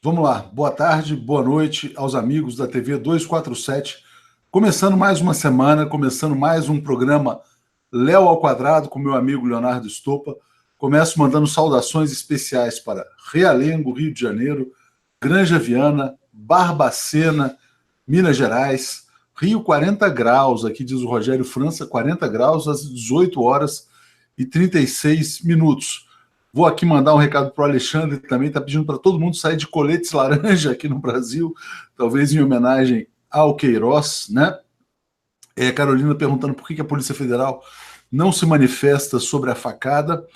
Vamos lá. Boa tarde, boa noite aos amigos da TV 247. Começando mais uma semana, começando mais um programa Léo ao Quadrado com meu amigo Leonardo Estopa. Começo mandando saudações especiais para Realengo, Rio de Janeiro, Granja Viana, Barbacena, Minas Gerais, Rio 40 graus, aqui diz o Rogério França, 40 graus às 18 horas e 36 minutos. Vou aqui mandar um recado para o Alexandre, que também está pedindo para todo mundo sair de coletes laranja aqui no Brasil, talvez em homenagem ao Queiroz, né? Carolina perguntando por que a Polícia Federal não se manifesta sobre a facada.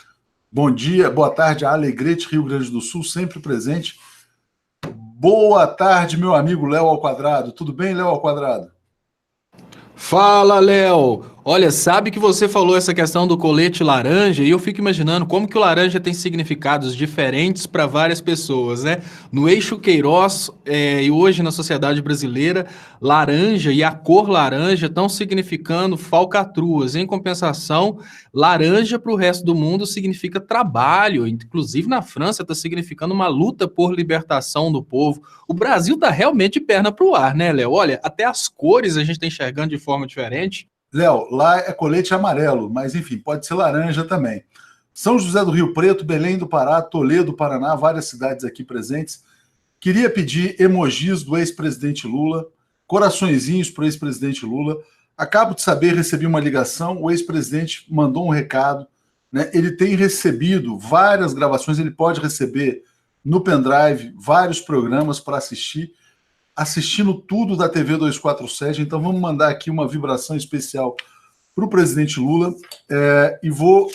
Bom dia, boa tarde, a Alegrete, Rio Grande do Sul, sempre presente. Boa tarde, meu amigo Léo ao Quadrado. Tudo bem, Léo ao Quadrado? Fala, Léo! Olha, sabe que você falou essa questão do colete laranja e eu fico imaginando como que o laranja tem significados diferentes para várias pessoas, né? No eixo Queiroz e hoje na sociedade brasileira, laranja e a cor laranja estão significando falcatruas. Em compensação, laranja para o resto do mundo significa trabalho. Inclusive na França está significando uma luta por libertação do povo. O Brasil está realmente de perna para o ar, né, Léo? Olha, até as cores a gente está enxergando de forma diferente. Léo, lá é colete amarelo, mas enfim, pode ser laranja também. São José do Rio Preto, Belém do Pará, Toledo, Paraná, várias cidades aqui presentes. Queria pedir emojis do ex-presidente Lula, coraçõezinhos para o ex-presidente Lula. Acabo de saber, recebi uma ligação, o ex-presidente mandou um recado, né? Ele tem recebido várias gravações, ele pode receber no pendrive vários programas para assistir, assistindo tudo da TV 247. Então vamos mandar aqui uma vibração especial para o presidente Lula e vou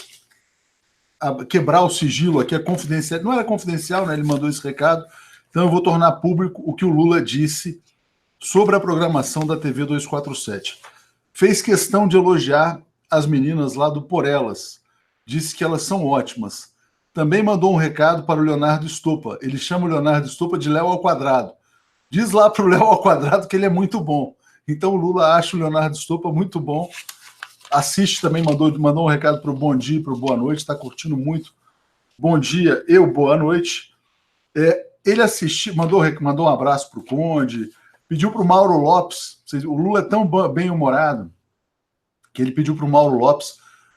quebrar o sigilo aqui, a confidencial. Não era confidencial, né? Ele mandou esse recado. Então eu vou tornar público o que o Lula disse sobre a programação da TV 247. Fez questão de elogiar as meninas lá do Por Elas. Disse que elas são ótimas. Também mandou um recado para o Leonardo Estopa. Ele chama o Leonardo Estopa de Léo ao Quadrado. Diz lá para o Léo ao Quadrado que ele é muito bom. Então o Lula acha o Leonardo Estopa muito bom. Assiste também, mandou um recado para o Bom Dia e para o Boa Noite. Está curtindo muito. Bom dia, boa noite. Ele assistiu, mandou um abraço para o Conde, pediu para o Mauro Lopes. O Lula é tão bem-humorado que ele pediu para o Mauro Lopes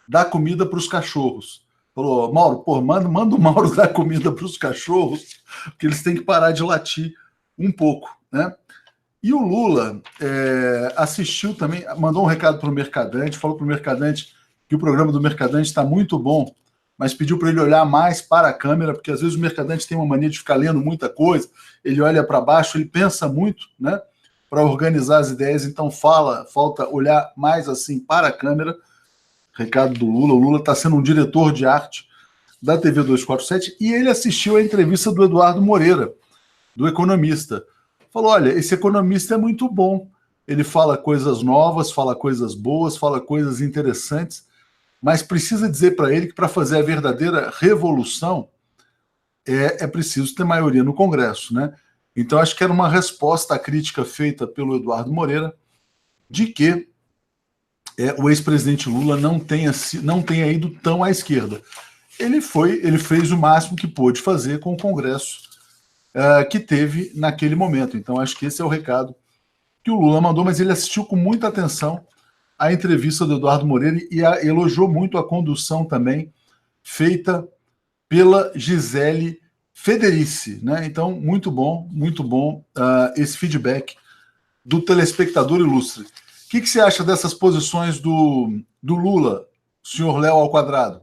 dar comida para os cachorros. Falou, Mauro, manda o Mauro dar comida para os cachorros, porque eles têm que parar de latir um pouco, né? E o Lula assistiu também, mandou um recado para o Mercadante, falou para o Mercadante que o programa do Mercadante está muito bom, mas pediu para ele olhar mais para a câmera, porque às vezes o Mercadante tem uma mania de ficar lendo muita coisa, ele olha para baixo, ele pensa muito, né, para organizar as ideias, então falta olhar mais assim para a câmera. Recado do Lula, o Lula está sendo um diretor de arte da TV 247 e ele assistiu a entrevista do Eduardo Moreira, do Economista. Falou, olha, esse economista é muito bom, ele fala coisas novas, fala coisas boas, fala coisas interessantes, mas precisa dizer para ele que para fazer a verdadeira revolução é preciso ter maioria no Congresso, né? Então acho que era uma resposta à crítica feita pelo Eduardo Moreira de que o ex-presidente Lula não tenha ido tão à esquerda. Ele fez o máximo que pôde fazer com o Congresso que teve naquele momento. Então acho que esse é o recado que o Lula mandou, mas ele assistiu com muita atenção a entrevista do Eduardo Moreira e elogiou muito a condução também feita pela Gisele Federici, né? Então, muito bom esse feedback do telespectador ilustre. O que você acha dessas posições do Lula, senhor Léo ao Quadrado?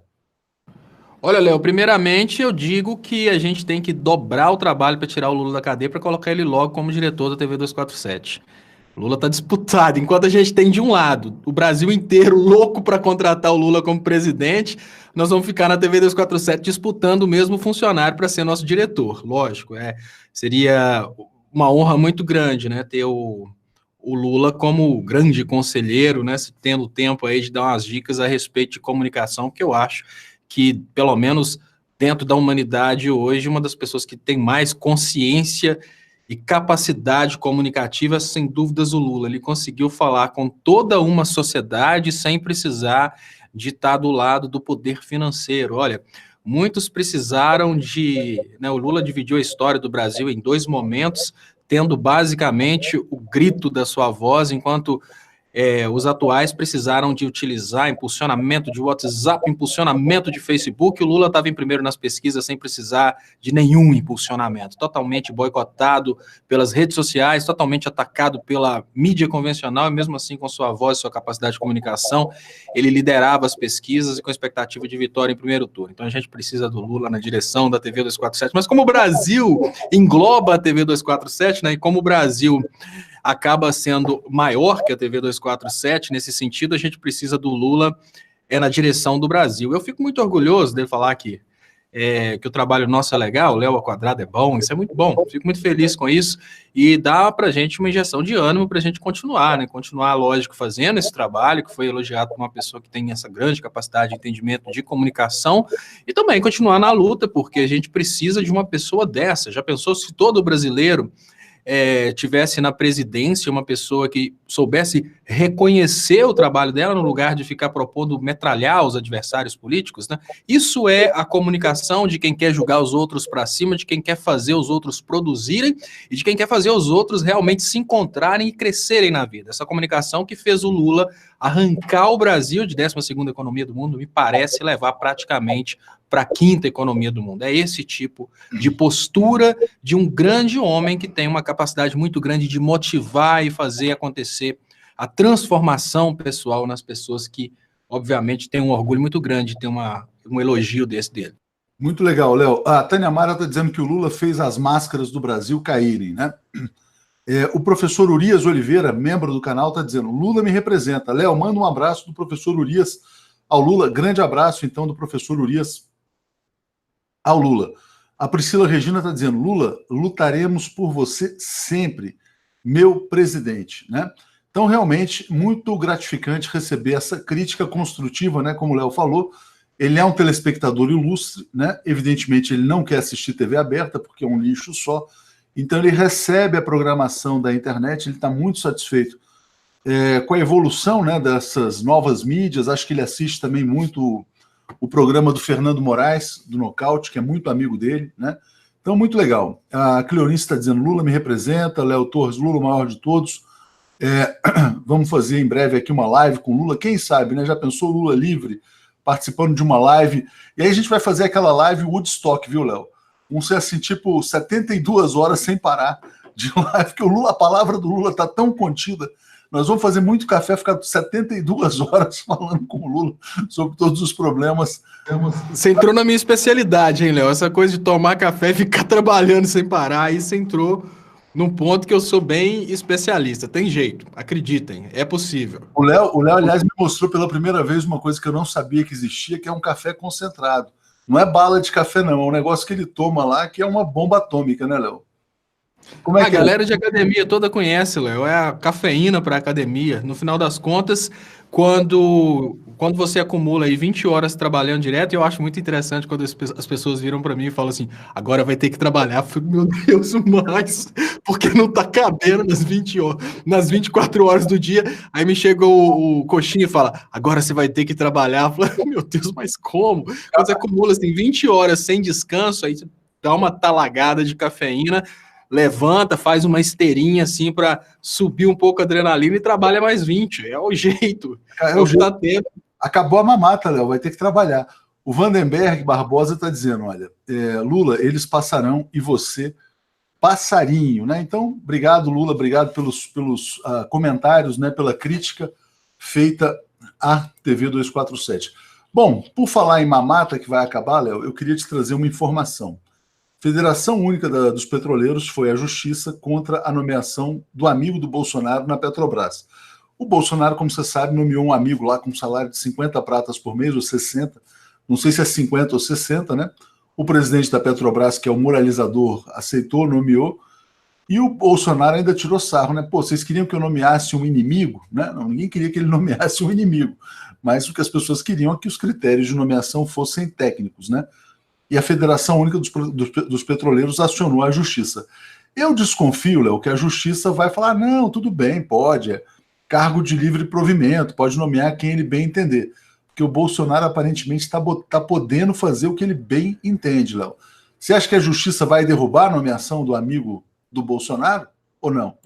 Olha, Léo, primeiramente eu digo que a gente tem que dobrar o trabalho para tirar o Lula da cadeia para colocar ele logo como diretor da TV 247. O Lula tá disputado. Enquanto a gente tem de um lado o Brasil inteiro louco para contratar o Lula como presidente, nós vamos ficar na TV 247 disputando o mesmo funcionário para ser nosso diretor. Lógico, seria uma honra muito grande, né, ter o Lula como grande conselheiro, né, tendo tempo aí de dar umas dicas a respeito de comunicação, que eu acho que, pelo menos dentro da humanidade hoje, uma das pessoas que tem mais consciência e capacidade comunicativa, sem dúvidas, o Lula. Ele conseguiu falar com toda uma sociedade sem precisar de estar do lado do poder financeiro. Olha, muitos precisaram né, o Lula dividiu a história do Brasil em dois momentos, tendo basicamente o grito da sua voz, enquanto os atuais precisaram de utilizar impulsionamento de WhatsApp, impulsionamento de Facebook. O Lula estava em primeiro nas pesquisas sem precisar de nenhum impulsionamento, totalmente boicotado pelas redes sociais, totalmente atacado pela mídia convencional, e mesmo assim, com sua voz, sua capacidade de comunicação, ele liderava as pesquisas e com expectativa de vitória em primeiro turno. Então a gente precisa do Lula na direção da TV 247, mas como o Brasil engloba a TV 247, né, e como o Brasil acaba sendo maior que a TV 247, nesse sentido, a gente precisa do Lula na direção do Brasil. Eu fico muito orgulhoso de falar que o trabalho nosso é legal, o Léo ao Quadrado é bom, isso é muito bom, fico muito feliz com isso, e dá para a gente uma injeção de ânimo para a gente continuar, né? Continuar, lógico, fazendo esse trabalho, que foi elogiado por uma pessoa que tem essa grande capacidade de entendimento de comunicação, e também continuar na luta, porque a gente precisa de uma pessoa dessa. Já pensou se todo brasileiro tivesse na presidência uma pessoa que soubesse reconhecer o trabalho dela no lugar de ficar propondo metralhar os adversários políticos, né? Isso é a comunicação de quem quer julgar os outros para cima, de quem quer fazer os outros produzirem e de quem quer fazer os outros realmente se encontrarem e crescerem na vida. Essa comunicação que fez o Lula arrancar o Brasil de 12ª economia do mundo, me parece levar praticamente para a 5ª economia do mundo. É esse tipo de postura de um grande homem que tem uma capacidade muito grande de motivar e fazer acontecer a transformação pessoal nas pessoas que, obviamente, têm um orgulho muito grande de ter um elogio desse dele. Muito legal, Léo. A Tânia Mara está dizendo que o Lula fez as máscaras do Brasil caírem, né? O professor Urias Oliveira, membro do canal, está dizendo: Lula me representa. Léo, manda um abraço do professor Urias ao Lula. Grande abraço, então, do professor Urias ao Lula. A Priscila Regina está dizendo: Lula, lutaremos por você sempre, meu presidente, né? Então, realmente, muito gratificante receber essa crítica construtiva, né? Como o Léo falou, ele é um telespectador ilustre, né? Evidentemente, ele não quer assistir TV aberta, porque é um lixo só. Então, ele recebe a programação da internet, ele está muito satisfeito com a evolução, né, dessas novas mídias. Acho que ele assiste também muito o programa do Fernando Moraes, do Nocaute, que é muito amigo dele, né? Então, muito legal. A Cleonice está dizendo: Lula me representa. Léo Torres: Lula o maior de todos. Vamos fazer em breve aqui uma live com Lula. Quem sabe, né? Já pensou Lula livre, participando de uma live? E aí a gente vai fazer aquela live Woodstock, viu, Léo? Vamos ser assim, tipo, 72 horas sem parar de live, porque a palavra do Lula está tão contida. Nós vamos fazer muito café, ficar 72 horas falando com o Lula sobre todos os problemas. Você entrou na minha especialidade, hein, Léo? Essa coisa de tomar café e ficar trabalhando sem parar, aí você entrou num ponto que eu sou bem especialista. Tem jeito, acreditem, é possível. O Léo, aliás, me mostrou pela primeira vez uma coisa que eu não sabia que existia, que é um café concentrado. Não é bala de café, não. É um negócio que ele toma lá, que é uma bomba atômica, né, Léo? Como é a galera de academia toda conhece, Léo. É a cafeína para academia. No final das contas, quando você acumula aí 20 horas trabalhando direto, eu acho muito interessante quando as pessoas viram para mim e falam assim: agora vai ter que trabalhar. Eu falei: meu Deus, mais, porque não tá cabendo nas 24 horas do dia. Aí me chega o coxinha e fala: agora você vai ter que trabalhar. Eu falei: meu Deus, mas como? Quando você acumula assim, 20 horas sem descanso, aí você dá uma talagada de cafeína, levanta, faz uma esteirinha assim para subir um pouco a adrenalina e trabalha mais 20. É o jeito. É o que tá tendo. Acabou a mamata, Léo, vai ter que trabalhar. O Vandenberg Barbosa está dizendo: olha, Lula, eles passarão e você, passarinho, né? Então, obrigado, Lula, obrigado pelos comentários, né, pela crítica feita à TV 247. Bom, por falar em mamata que vai acabar, Léo, eu queria te trazer uma informação. Federação Única dos Petroleiros foi à justiça contra a nomeação do amigo do Bolsonaro na Petrobras. O Bolsonaro, como você sabe, nomeou um amigo lá com um salário de 50 pratas por mês, ou 60, não sei se é 50 ou 60, né? O presidente da Petrobras, que é o moralizador, aceitou, nomeou, e o Bolsonaro ainda tirou sarro, né? Pô, vocês queriam que eu nomeasse um inimigo, né? Não, ninguém queria que ele nomeasse um inimigo, mas o que as pessoas queriam é que os critérios de nomeação fossem técnicos, né? E a Federação Única dos Petroleiros acionou a justiça. Eu desconfio, Léo, que a justiça vai falar: não, tudo bem, pode, cargo de livre provimento, pode nomear quem ele bem entender. porque o Bolsonaro aparentemente está podendo fazer o que ele bem entende, Léo. Você acha que a justiça vai derrubar a nomeação do amigo do Bolsonaro ou não?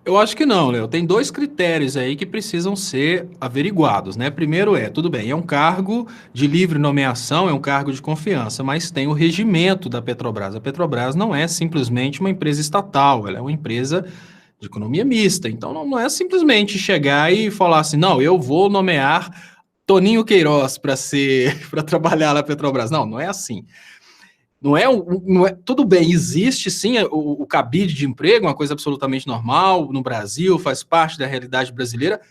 Eu acho que não, Léo. Tem dois critérios aí que precisam ser averiguados, né? Primeiro tudo bem, é um cargo de livre nomeação, é um cargo de confiança, mas tem o regimento da Petrobras. A Petrobras não é simplesmente uma empresa estatal, ela é uma empresa de economia mista. Então não é simplesmente chegar e falar assim, não, eu vou nomear Toninho Queiroz para trabalhar na Petrobras. Não é assim. Tudo bem, existe sim o cabide de emprego, uma coisa absolutamente normal no Brasil, faz parte da realidade brasileira,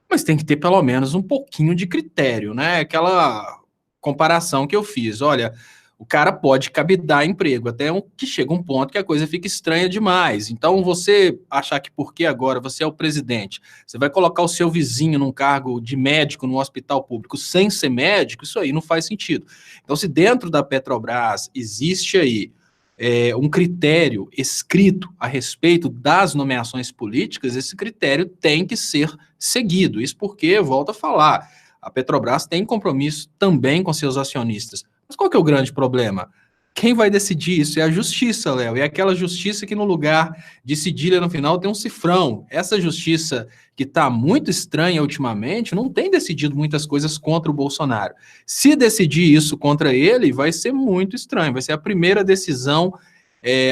mas tem que ter pelo menos um pouquinho de critério, né? Aquela comparação que eu fiz, olha, o cara pode cabidar emprego, que chega um ponto que a coisa fica estranha demais. Então, você achar que porque agora você é o presidente, você vai colocar o seu vizinho num cargo de médico no hospital público sem ser médico, isso aí não faz sentido. Então, se dentro da Petrobras existe aí um critério escrito a respeito das nomeações políticas, esse critério tem que ser seguido. Isso porque, volto a falar, a Petrobras tem compromisso também com seus acionistas. Mas qual que é o grande problema? Quem vai decidir isso é a justiça, Léo. É aquela justiça que no lugar de cedilha no final tem um cifrão. Essa justiça que está muito estranha ultimamente não tem decidido muitas coisas contra o Bolsonaro. Se decidir isso contra ele, vai ser muito estranho. Vai ser a primeira decisão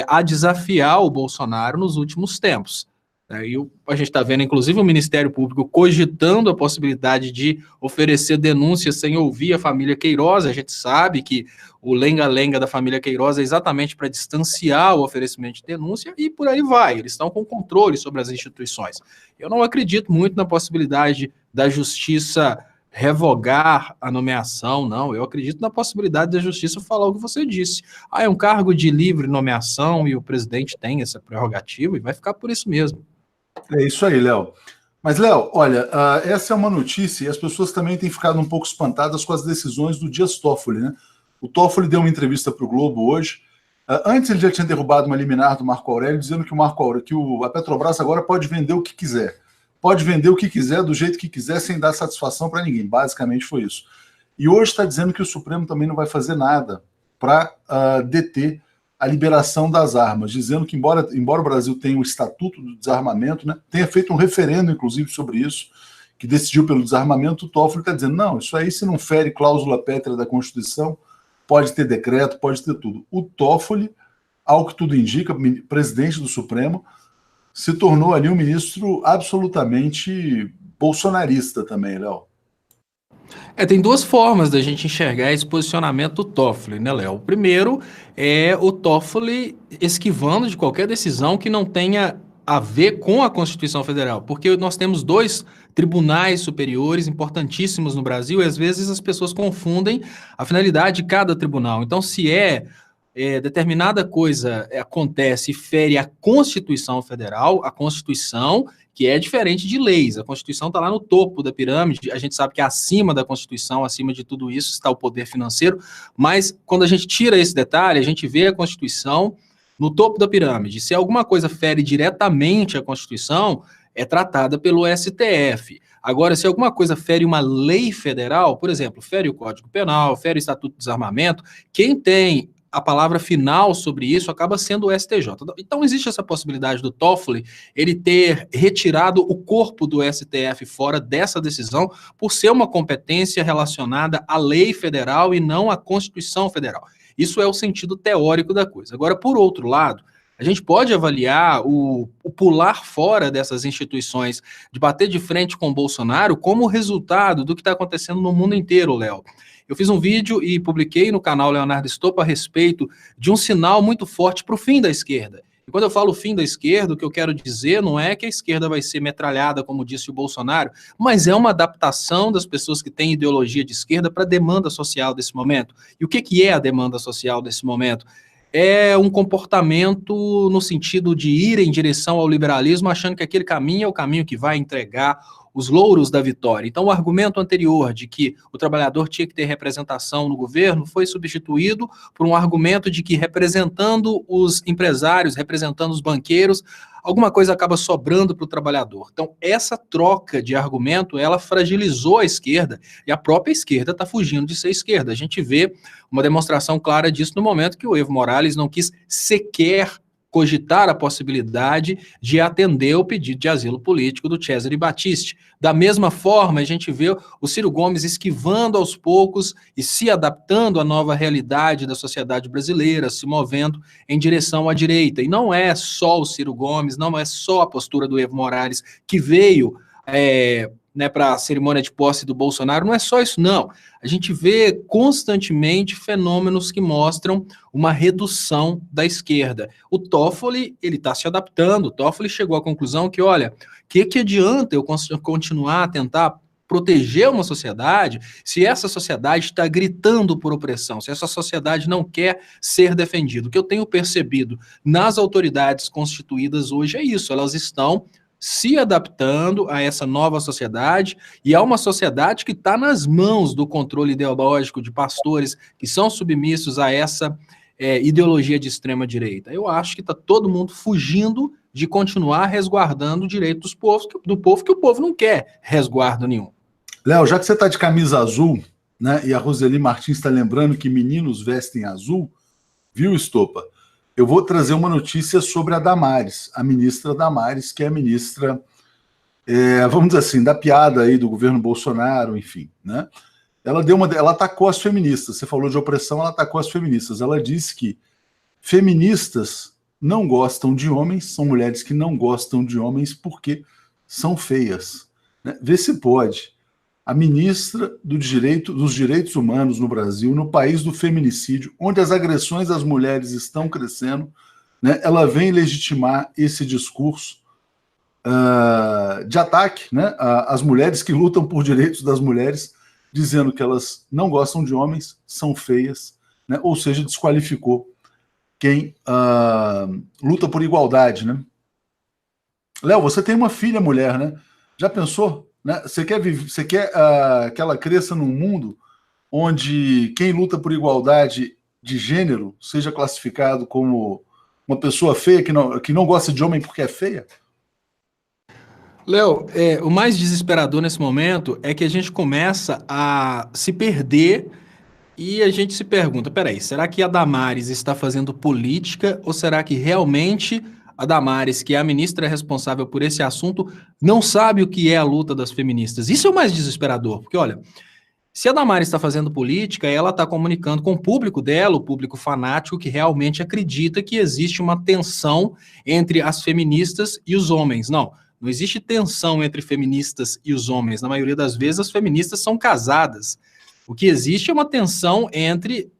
a desafiar o Bolsonaro nos últimos tempos. E a gente está vendo, inclusive, o Ministério Público cogitando a possibilidade de oferecer denúncias sem ouvir a família Queiroz. A gente sabe que o lenga-lenga da família Queiroz é exatamente para distanciar o oferecimento de denúncia e por aí vai. Eles estão com controle sobre as instituições. Eu não acredito muito na possibilidade da justiça revogar a nomeação, não. Eu acredito na possibilidade da justiça falar o que você disse. É um cargo de livre nomeação e o presidente tem essa prerrogativa e vai ficar por isso mesmo. É isso aí, Léo. Mas, Léo, olha, essa é uma notícia e as pessoas também têm ficado um pouco espantadas com as decisões do Dias Toffoli, né? O Toffoli deu uma entrevista para o Globo hoje. Antes ele já tinha derrubado uma liminar do Marco Aurélio, dizendo que a Petrobras agora pode vender o que quiser. Pode vender o que quiser, do jeito que quiser, sem dar satisfação para ninguém. Basicamente foi isso. E hoje está dizendo que o Supremo também não vai fazer nada para deter a liberação das armas, dizendo que, embora o Brasil tenha o Estatuto do Desarmamento, né, tenha feito um referendo, inclusive, sobre isso, que decidiu pelo desarmamento, o Toffoli está dizendo, não, isso aí, se não fere cláusula pétrea da Constituição, pode ter decreto, pode ter tudo. O Toffoli, ao que tudo indica, presidente do Supremo, se tornou ali um ministro absolutamente bolsonarista também, Léo. Tem duas formas da gente enxergar esse posicionamento do Toffoli, né, Léo? O primeiro é o Toffoli esquivando de qualquer decisão que não tenha a ver com a Constituição Federal, porque nós temos dois tribunais superiores importantíssimos no Brasil e às vezes as pessoas confundem a finalidade de cada tribunal. Então, se determinada coisa acontece e fere a Constituição Federal, a Constituição, que é diferente de leis. A Constituição está lá no topo da pirâmide, a gente sabe que acima da Constituição, acima de tudo isso, está o poder financeiro, mas quando a gente tira esse detalhe, a gente vê a Constituição no topo da pirâmide. Se alguma coisa fere diretamente a Constituição, é tratada pelo STF. Agora, se alguma coisa fere uma lei federal, por exemplo, fere o Código Penal, fere o Estatuto do Desarmamento, quem tem a palavra final sobre isso acaba sendo o STJ. Então, existe essa possibilidade do Toffoli ele ter retirado o corpo do STF fora dessa decisão por ser uma competência relacionada à lei federal e não à Constituição Federal. Isso é o sentido teórico da coisa. Agora, por outro lado, a gente pode avaliar o pular fora dessas instituições, de bater de frente com o Bolsonaro, como resultado do que está acontecendo no mundo inteiro, Léo. Eu fiz um vídeo e publiquei no canal Leonardo Stoppa a respeito de um sinal muito forte para o fim da esquerda. E quando eu falo fim da esquerda, o que eu quero dizer não é que a esquerda vai ser metralhada, como disse o Bolsonaro, mas é uma adaptação das pessoas que têm ideologia de esquerda para a demanda social desse momento. E o que é a demanda social desse momento? É um comportamento no sentido de ir em direção ao liberalismo, achando que aquele caminho é o caminho que vai entregar os louros da vitória. Então, o argumento anterior de que o trabalhador tinha que ter representação no governo foi substituído por um argumento de que, representando os empresários, representando os banqueiros, alguma coisa acaba sobrando para o trabalhador. Então, essa troca de argumento, ela fragilizou a esquerda, e a própria esquerda está fugindo de ser esquerda. A gente vê uma demonstração clara disso no momento que o Evo Morales não quis sequer cogitar a possibilidade de atender o pedido de asilo político do Cesare Battisti. Da mesma forma, a gente vê o Ciro Gomes esquivando aos poucos e se adaptando à nova realidade da sociedade brasileira, se movendo em direção à direita. E não é só o Ciro Gomes, não é só a postura do Evo Morales que veio para a cerimônia de posse do Bolsonaro, não é só isso, não. A gente vê constantemente fenômenos que mostram uma redução da esquerda. O Toffoli, ele está se adaptando. O Toffoli chegou à conclusão que, olha, que adianta eu continuar a tentar proteger uma sociedade se essa sociedade está gritando por opressão, se essa sociedade não quer ser defendida? O que eu tenho percebido nas autoridades constituídas hoje é isso, elas estão se adaptando a essa nova sociedade, e a uma sociedade que está nas mãos do controle ideológico de pastores que são submissos a essa ideologia de extrema-direita. Eu acho que está todo mundo fugindo de continuar resguardando o direito do povo que o povo não quer resguardo nenhum. Léo, já que você está de camisa azul, né, e a Roseli Martins está lembrando que meninos vestem azul, viu, Estopa? Eu vou trazer uma notícia sobre a Damares, a ministra Damares, que é a ministra, vamos dizer assim, da piada aí do governo Bolsonaro, enfim, né? Ela atacou as feministas. Você falou de opressão, ela atacou as feministas. Ela disse que feministas não gostam de homens, são mulheres que não gostam de homens porque são feias, né? Vê se pode. A ministra dos direitos humanos no Brasil, no país do feminicídio, onde as agressões às mulheres estão crescendo, né, ela vem legitimar esse discurso de ataque, né, às mulheres que lutam por direitos das mulheres, dizendo que elas não gostam de homens, são feias, né, ou seja, desqualificou quem luta por igualdade, né? Léo, você tem uma filha mulher, né? Já pensou? Né? Você quer que ela cresça num mundo onde quem luta por igualdade de gênero seja classificado como uma pessoa feia que não gosta de homem porque é feia? Léo, o mais desesperador nesse momento é que a gente começa a se perder e a gente se pergunta, peraí, será que a Damares está fazendo política ou será que realmente a Damares, que é a ministra responsável por esse assunto, não sabe o que é a luta das feministas? Isso é o mais desesperador, porque, olha, se a Damares está fazendo política, ela está comunicando com o público dela, o público fanático que realmente acredita que existe uma tensão entre as feministas e os homens. Não existe tensão entre feministas e os homens. Na maioria das vezes, as feministas são casadas. O que existe é uma tensão entre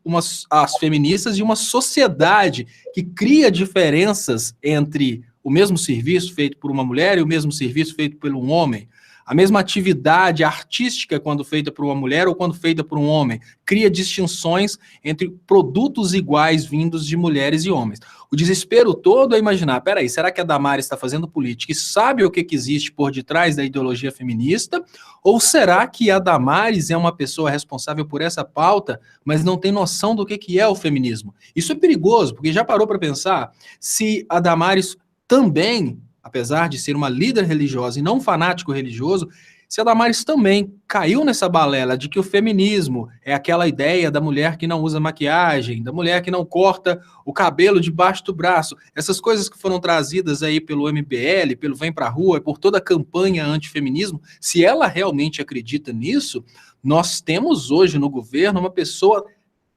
as feministas e uma sociedade que cria diferenças entre o mesmo serviço feito por uma mulher e o mesmo serviço feito por um homem. A mesma atividade artística quando feita por uma mulher ou quando feita por um homem. Cria distinções entre produtos iguais vindos de mulheres e homens. O desespero todo é imaginar, peraí, será que a Damares está fazendo política e sabe o que existe por detrás da ideologia feminista? Ou será que a Damares é uma pessoa responsável por essa pauta, mas não tem noção do que é o feminismo? Isso é perigoso, porque já parou para pensar se a Damares também, apesar de ser uma líder religiosa e não um fanático religioso, se a Damares também caiu nessa balela de que o feminismo é aquela ideia da mulher que não usa maquiagem, da mulher que não corta o cabelo debaixo do braço, essas coisas que foram trazidas aí pelo MBL, pelo Vem Pra Rua, por toda a campanha antifeminismo, se ela realmente acredita nisso, nós temos hoje no governo uma pessoa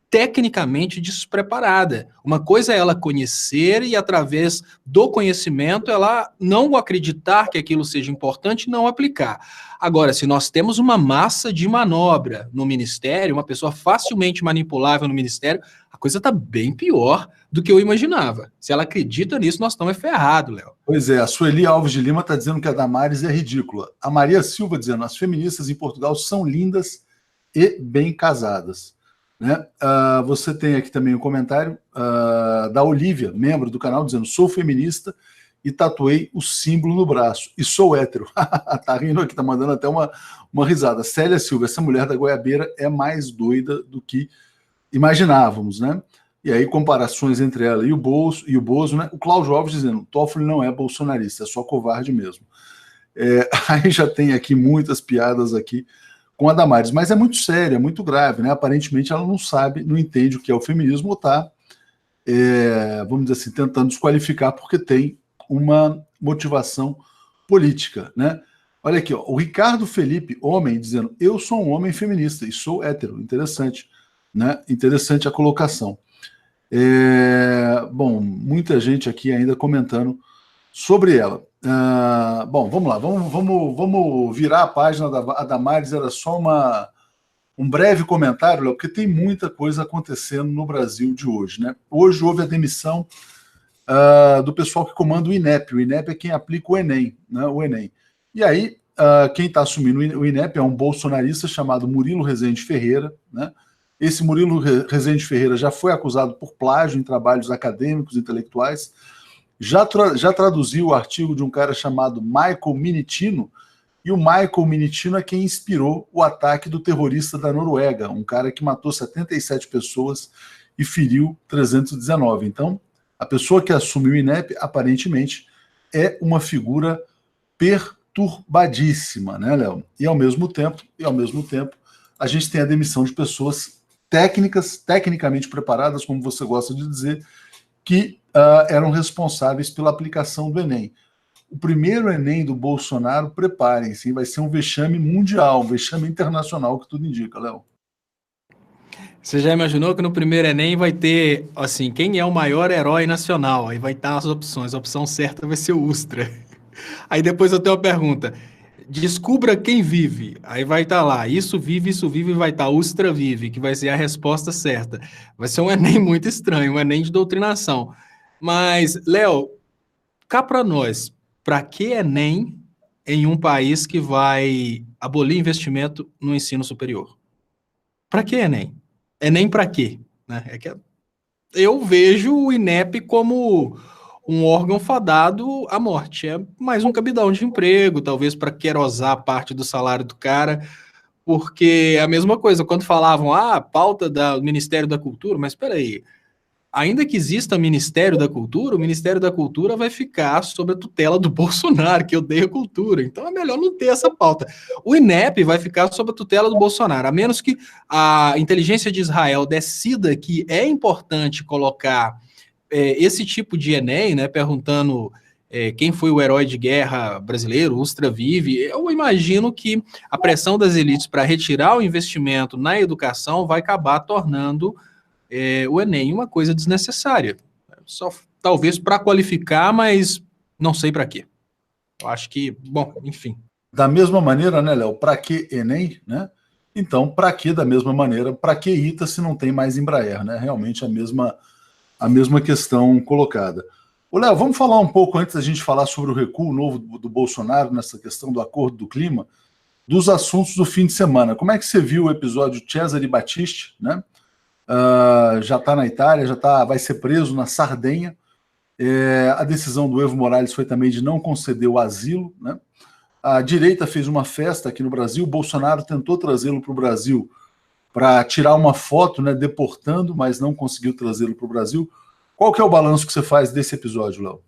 tecnicamente despreparada. Uma coisa é ela conhecer e, através do conhecimento, ela não acreditar que aquilo seja importante e não aplicar. Agora, se nós temos uma massa de manobra no Ministério, uma pessoa facilmente manipulável no Ministério, a coisa está bem pior do que eu imaginava. Se ela acredita nisso, nós estamos ferrados, Léo. Pois é, a Sueli Alves de Lima está dizendo que a Damares é ridícula. A Maria Silva dizendo, as feministas em Portugal são lindas e bem casadas. Né? Você tem aqui também um comentário da Olivia, membro do canal, dizendo: sou feminista e tatuei o símbolo no braço. E sou hétero. Tá rindo aqui, tá mandando até uma risada. Célia Silva, essa mulher da goiabeira é mais doida do que imaginávamos, né? E aí, comparações entre ela e o Bozo, né? O Cláudio Alves dizendo, Toffoli não é bolsonarista, é só covarde mesmo. Aí já tem aqui muitas piadas aqui com a Damares, mas é muito sério, é muito grave, né? Aparentemente ela não sabe, não entende o que é o feminismo, ou tá, vamos dizer assim, tentando desqualificar porque tem uma motivação política, né? Olha aqui, ó, o Ricardo Felipe, homem, dizendo, eu sou um homem feminista e sou hétero. Interessante, né? Interessante a colocação. Bom, muita gente aqui ainda comentando sobre ela. Bom, vamos lá, vamos virar a página da Damares. Era só um breve comentário, Léo, porque tem muita coisa acontecendo no Brasil de hoje, né? Hoje houve a demissão do pessoal que comanda o INEP. O INEP é quem aplica o Enem, né? O Enem. E aí, quem está assumindo o INEP é um bolsonarista chamado Murilo Rezende Ferreira, né? Esse Murilo Rezende Ferreira já foi acusado por plágio em trabalhos acadêmicos e intelectuais, já traduziu o artigo de um cara chamado Michael Minitino, e o Michael Minitino é quem inspirou o ataque do terrorista da Noruega, um cara que matou 77 pessoas e feriu 319. Então, a pessoa que assume o INEP, aparentemente, é uma figura perturbadíssima, né, Léo? E ao mesmo tempo, a gente tem a demissão de pessoas tecnicamente preparadas, como você gosta de dizer, que eram responsáveis pela aplicação do Enem. O primeiro Enem do Bolsonaro, preparem-se, vai ser um vexame mundial, um vexame internacional, que tudo indica, Léo. Você já imaginou que no primeiro Enem vai ter, assim, quem é o maior herói nacional? Aí vai estar as opções. A opção certa vai ser o Ustra. Aí depois eu tenho uma pergunta. Descubra quem vive. Aí vai estar lá, isso vive, vai estar Ustra vive, que vai ser a resposta certa. Vai ser um Enem muito estranho, um Enem de doutrinação. Mas, Léo, cá para nós, para que Enem em um país que vai abolir investimento no ensino superior? Para que Enem? Enem para quê? Né? Eu vejo o INEP como um órgão fadado à morte. É mais um cabidão de emprego, talvez para querosar parte do salário do cara, porque é a mesma coisa, quando falavam, pauta do Ministério da Cultura, mas espera aí, ainda que exista Ministério da Cultura, o Ministério da Cultura vai ficar sob a tutela do Bolsonaro, que odeia cultura. Então é melhor não ter essa pauta. O INEP vai ficar sob a tutela do Bolsonaro, a menos que a inteligência de Israel decida que é importante colocar esse tipo de Enem, né, perguntando quem foi o herói de guerra brasileiro, Ustra vive. Eu imagino que a pressão das elites para retirar o investimento na educação vai acabar tornando o Enem uma coisa desnecessária. Só talvez para qualificar, mas não sei para quê. Eu acho que, bom, enfim. Da mesma maneira, né, Léo? Para que Enem, né? Então, para que da mesma maneira? Para que ITA se não tem mais Embraer, né? Realmente a mesma questão colocada. Ô, Léo, vamos falar um pouco, antes da gente falar sobre o recuo novo do Bolsonaro nessa questão do acordo do clima, dos assuntos do fim de semana. Como é que você viu o episódio Cesare Battisti, né? Já está na Itália, vai ser preso na Sardenha. A decisão do Evo Morales foi também de não conceder o asilo, né? A direita fez uma festa aqui no Brasil, o Bolsonaro tentou trazê-lo para o Brasil para tirar uma foto, né, deportando, mas não conseguiu trazê-lo para o Brasil. Qual que é o balanço que você faz desse episódio, Léo?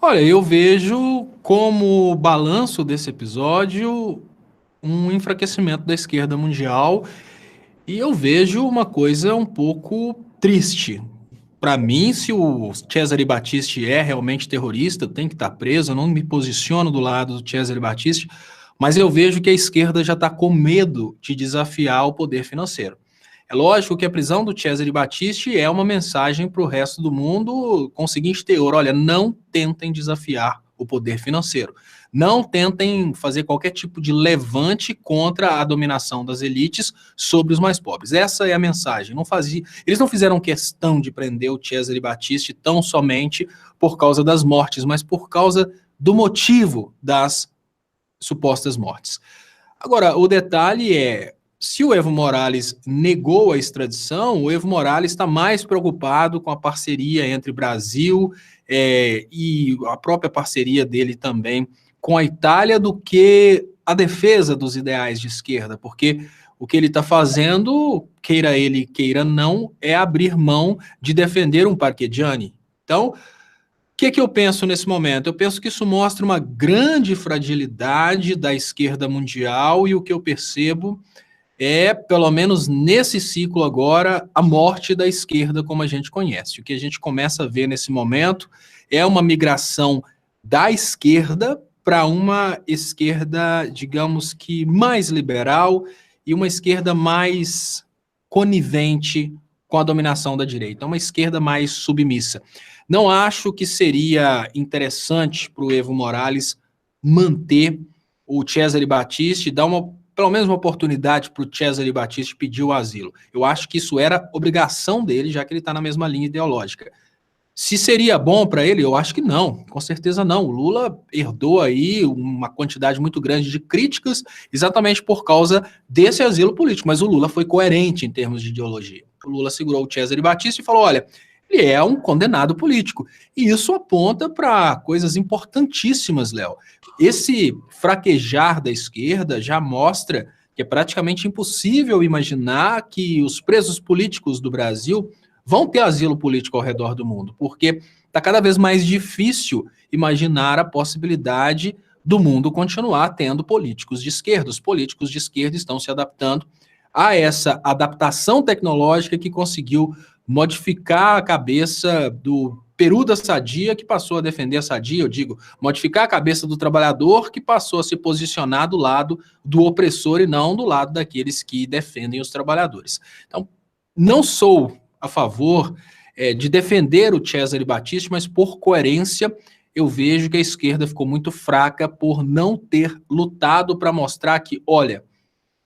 Olha, eu vejo como balanço desse episódio um enfraquecimento da esquerda mundial. E eu vejo uma coisa um pouco triste. Para mim, se o Cesare Battisti é realmente terrorista, tem que estar preso. Eu não me posiciono do lado do Cesare Battisti, mas eu vejo que a esquerda já está com medo de desafiar o poder financeiro. É lógico que a prisão do Cesare Battisti é uma mensagem para o resto do mundo com o seguinte teor: olha, não tentem desafiar o poder financeiro. Não tentem fazer qualquer tipo de levante contra a dominação das elites sobre os mais pobres. Essa é a mensagem. Eles não fizeram questão de prender o Cesare Battisti tão somente por causa das mortes, mas por causa do motivo das supostas mortes. Agora, o detalhe é, se o Evo Morales negou a extradição, o Evo Morales está mais preocupado com a parceria entre Brasil e a própria parceria dele também com a Itália do que a defesa dos ideais de esquerda, porque o que ele está fazendo, queira ele, queira não, é abrir mão de defender um Parchegiani. Então, o que eu penso nesse momento? Eu penso que isso mostra uma grande fragilidade da esquerda mundial e o que eu percebo é, pelo menos nesse ciclo agora, a morte da esquerda como a gente conhece. O que a gente começa a ver nesse momento é uma migração da esquerda para uma esquerda, digamos que mais liberal e uma esquerda mais conivente com a dominação da direita, uma esquerda mais submissa. Não acho que seria interessante para o Evo Morales manter o Cesare Battisti, dar pelo menos uma oportunidade para o Cesare Battisti pedir o asilo. Eu acho que isso era obrigação dele, já que ele está na mesma linha ideológica. Se seria bom para ele, eu acho que não, com certeza não. O Lula herdou aí uma quantidade muito grande de críticas exatamente por causa desse asilo político, mas o Lula foi coerente em termos de ideologia. O Lula segurou o Cesare Battisti e falou, olha, ele é um condenado político. E isso aponta para coisas importantíssimas, Léo. Esse fraquejar da esquerda já mostra que é praticamente impossível imaginar que os presos políticos do Brasil vão ter asilo político ao redor do mundo, porque está cada vez mais difícil imaginar a possibilidade do mundo continuar tendo políticos de esquerda. Os políticos de esquerda estão se adaptando a essa adaptação tecnológica que conseguiu modificar a cabeça do Peru da Sadia, que passou a defender a Sadia, eu digo, modificar a cabeça do trabalhador, que passou a se posicionar do lado do opressor e não do lado daqueles que defendem os trabalhadores. Então, não sou a favor de defender o Cesare Battisti, mas por coerência eu vejo que a esquerda ficou muito fraca por não ter lutado para mostrar que, olha,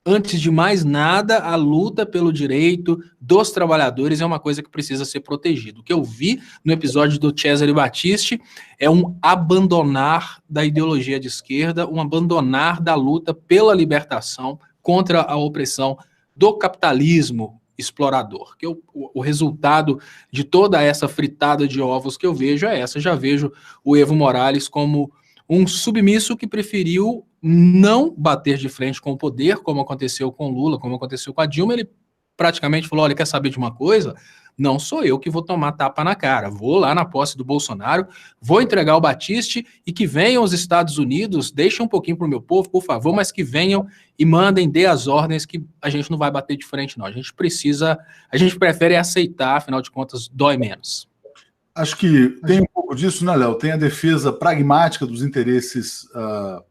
antes de mais nada, a luta pelo direito dos trabalhadores é uma coisa que precisa ser protegida. O que eu vi no episódio do Cesare Battisti é um abandonar da ideologia de esquerda, um abandonar da luta pela libertação contra a opressão do capitalismo explorador. Que o resultado de toda essa fritada de ovos que eu vejo é essa. Já vejo o Evo Morales como um submisso que preferiu não bater de frente com o poder, como aconteceu com Lula, como aconteceu com a Dilma. Ele praticamente falou, olha, quer saber de uma coisa? Não sou eu que vou tomar tapa na cara. Vou lá na posse do Bolsonaro, vou entregar o Battisti e que venham os Estados Unidos, deixem um pouquinho para o meu povo, por favor, mas que venham e mandem, dê as ordens que a gente não vai bater de frente, não. A gente prefere aceitar, afinal de contas, dói menos. Acho que tem um pouco disso, né, Léo? Tem a defesa pragmática dos interesses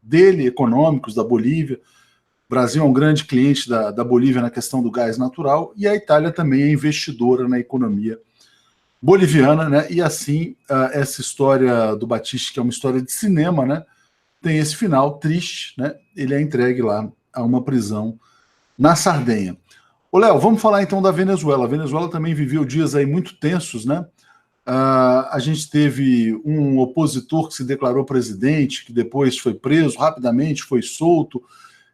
dele, econômicos, da Bolívia. O Brasil é um grande cliente da Bolívia na questão do gás natural e a Itália também é investidora na economia boliviana, né? E assim, essa história do Battisti, que é uma história de cinema, né? Tem esse final triste, né? Ele é entregue lá a uma prisão na Sardenha. Ô, Léo, vamos falar então da Venezuela. A Venezuela também viveu dias aí muito tensos, né? A gente teve um opositor que se declarou presidente, que depois foi preso rapidamente, foi solto.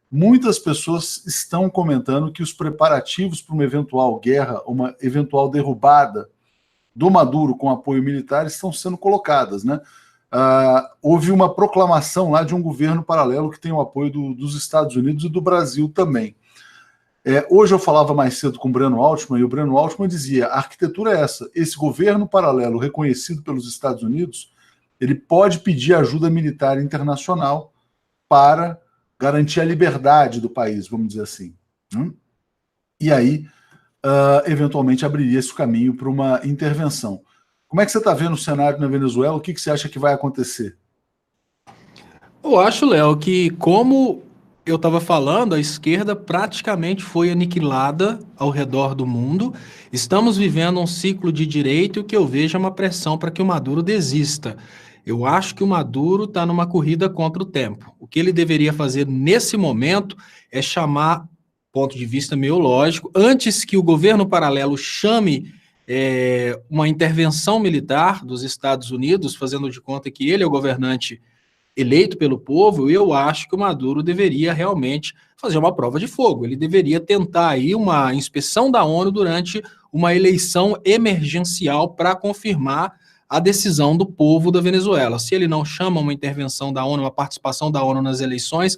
Muitas pessoas estão comentando que os preparativos para uma eventual guerra, uma eventual derrubada do Maduro com apoio militar estão sendo colocadas, né? Houve uma proclamação lá de um governo paralelo que tem o apoio dos Estados Unidos e do Brasil também. Hoje eu falava mais cedo com o Breno Altman, e o Breno Altman dizia, a arquitetura é essa, esse governo paralelo reconhecido pelos Estados Unidos, ele pode pedir ajuda militar internacional para garantir a liberdade do país, vamos dizer assim. E aí, eventualmente, abriria esse caminho para uma intervenção. Como é que você está vendo o cenário na Venezuela? O que você acha que vai acontecer? Eu acho, Léo, que como eu estava falando, a esquerda praticamente foi aniquilada ao redor do mundo. Estamos vivendo um ciclo de direito que eu vejo uma pressão para que o Maduro desista. Eu acho que o Maduro está numa corrida contra o tempo. O que ele deveria fazer nesse momento é chamar, ponto de vista meio lógico, antes que o governo paralelo chame uma intervenção militar dos Estados Unidos, fazendo de conta que ele é o governante eleito pelo povo, eu acho que o Maduro deveria realmente fazer uma prova de fogo. Ele deveria tentar aí uma inspeção da ONU durante uma eleição emergencial para confirmar a decisão do povo da Venezuela. Se ele não chama uma intervenção da ONU, uma participação da ONU nas eleições,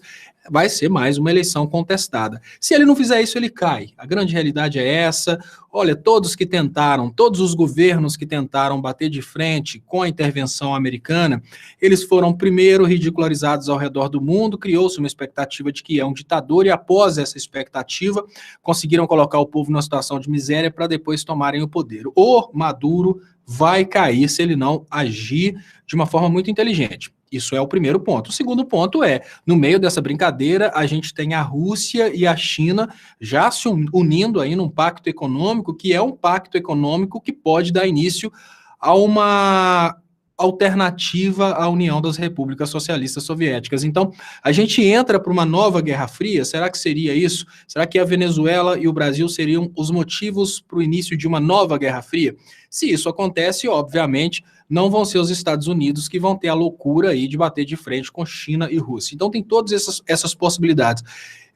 vai ser mais uma eleição contestada. Se ele não fizer isso, ele cai. A grande realidade é essa. Olha, todos que tentaram, todos os governos que tentaram bater de frente com a intervenção americana, eles foram primeiro ridicularizados ao redor do mundo, criou-se uma expectativa de que é um ditador, e após essa expectativa, conseguiram colocar o povo numa situação de miséria para depois tomarem o poder. O Maduro vai cair se ele não agir de uma forma muito inteligente. Isso é o primeiro ponto. O segundo ponto é, no meio dessa brincadeira, a gente tem a Rússia e a China já se unindo aí num pacto econômico, que é um pacto econômico que pode dar início a uma alternativa à União das Repúblicas Socialistas Soviéticas. Então, a gente entra para uma nova Guerra Fria? Será que seria isso? Será que a Venezuela e o Brasil seriam os motivos para o início de uma nova Guerra Fria? Se isso acontece, obviamente, não vão ser os Estados Unidos que vão ter a loucura aí de bater de frente com China e Rússia. Então, tem todas essas possibilidades.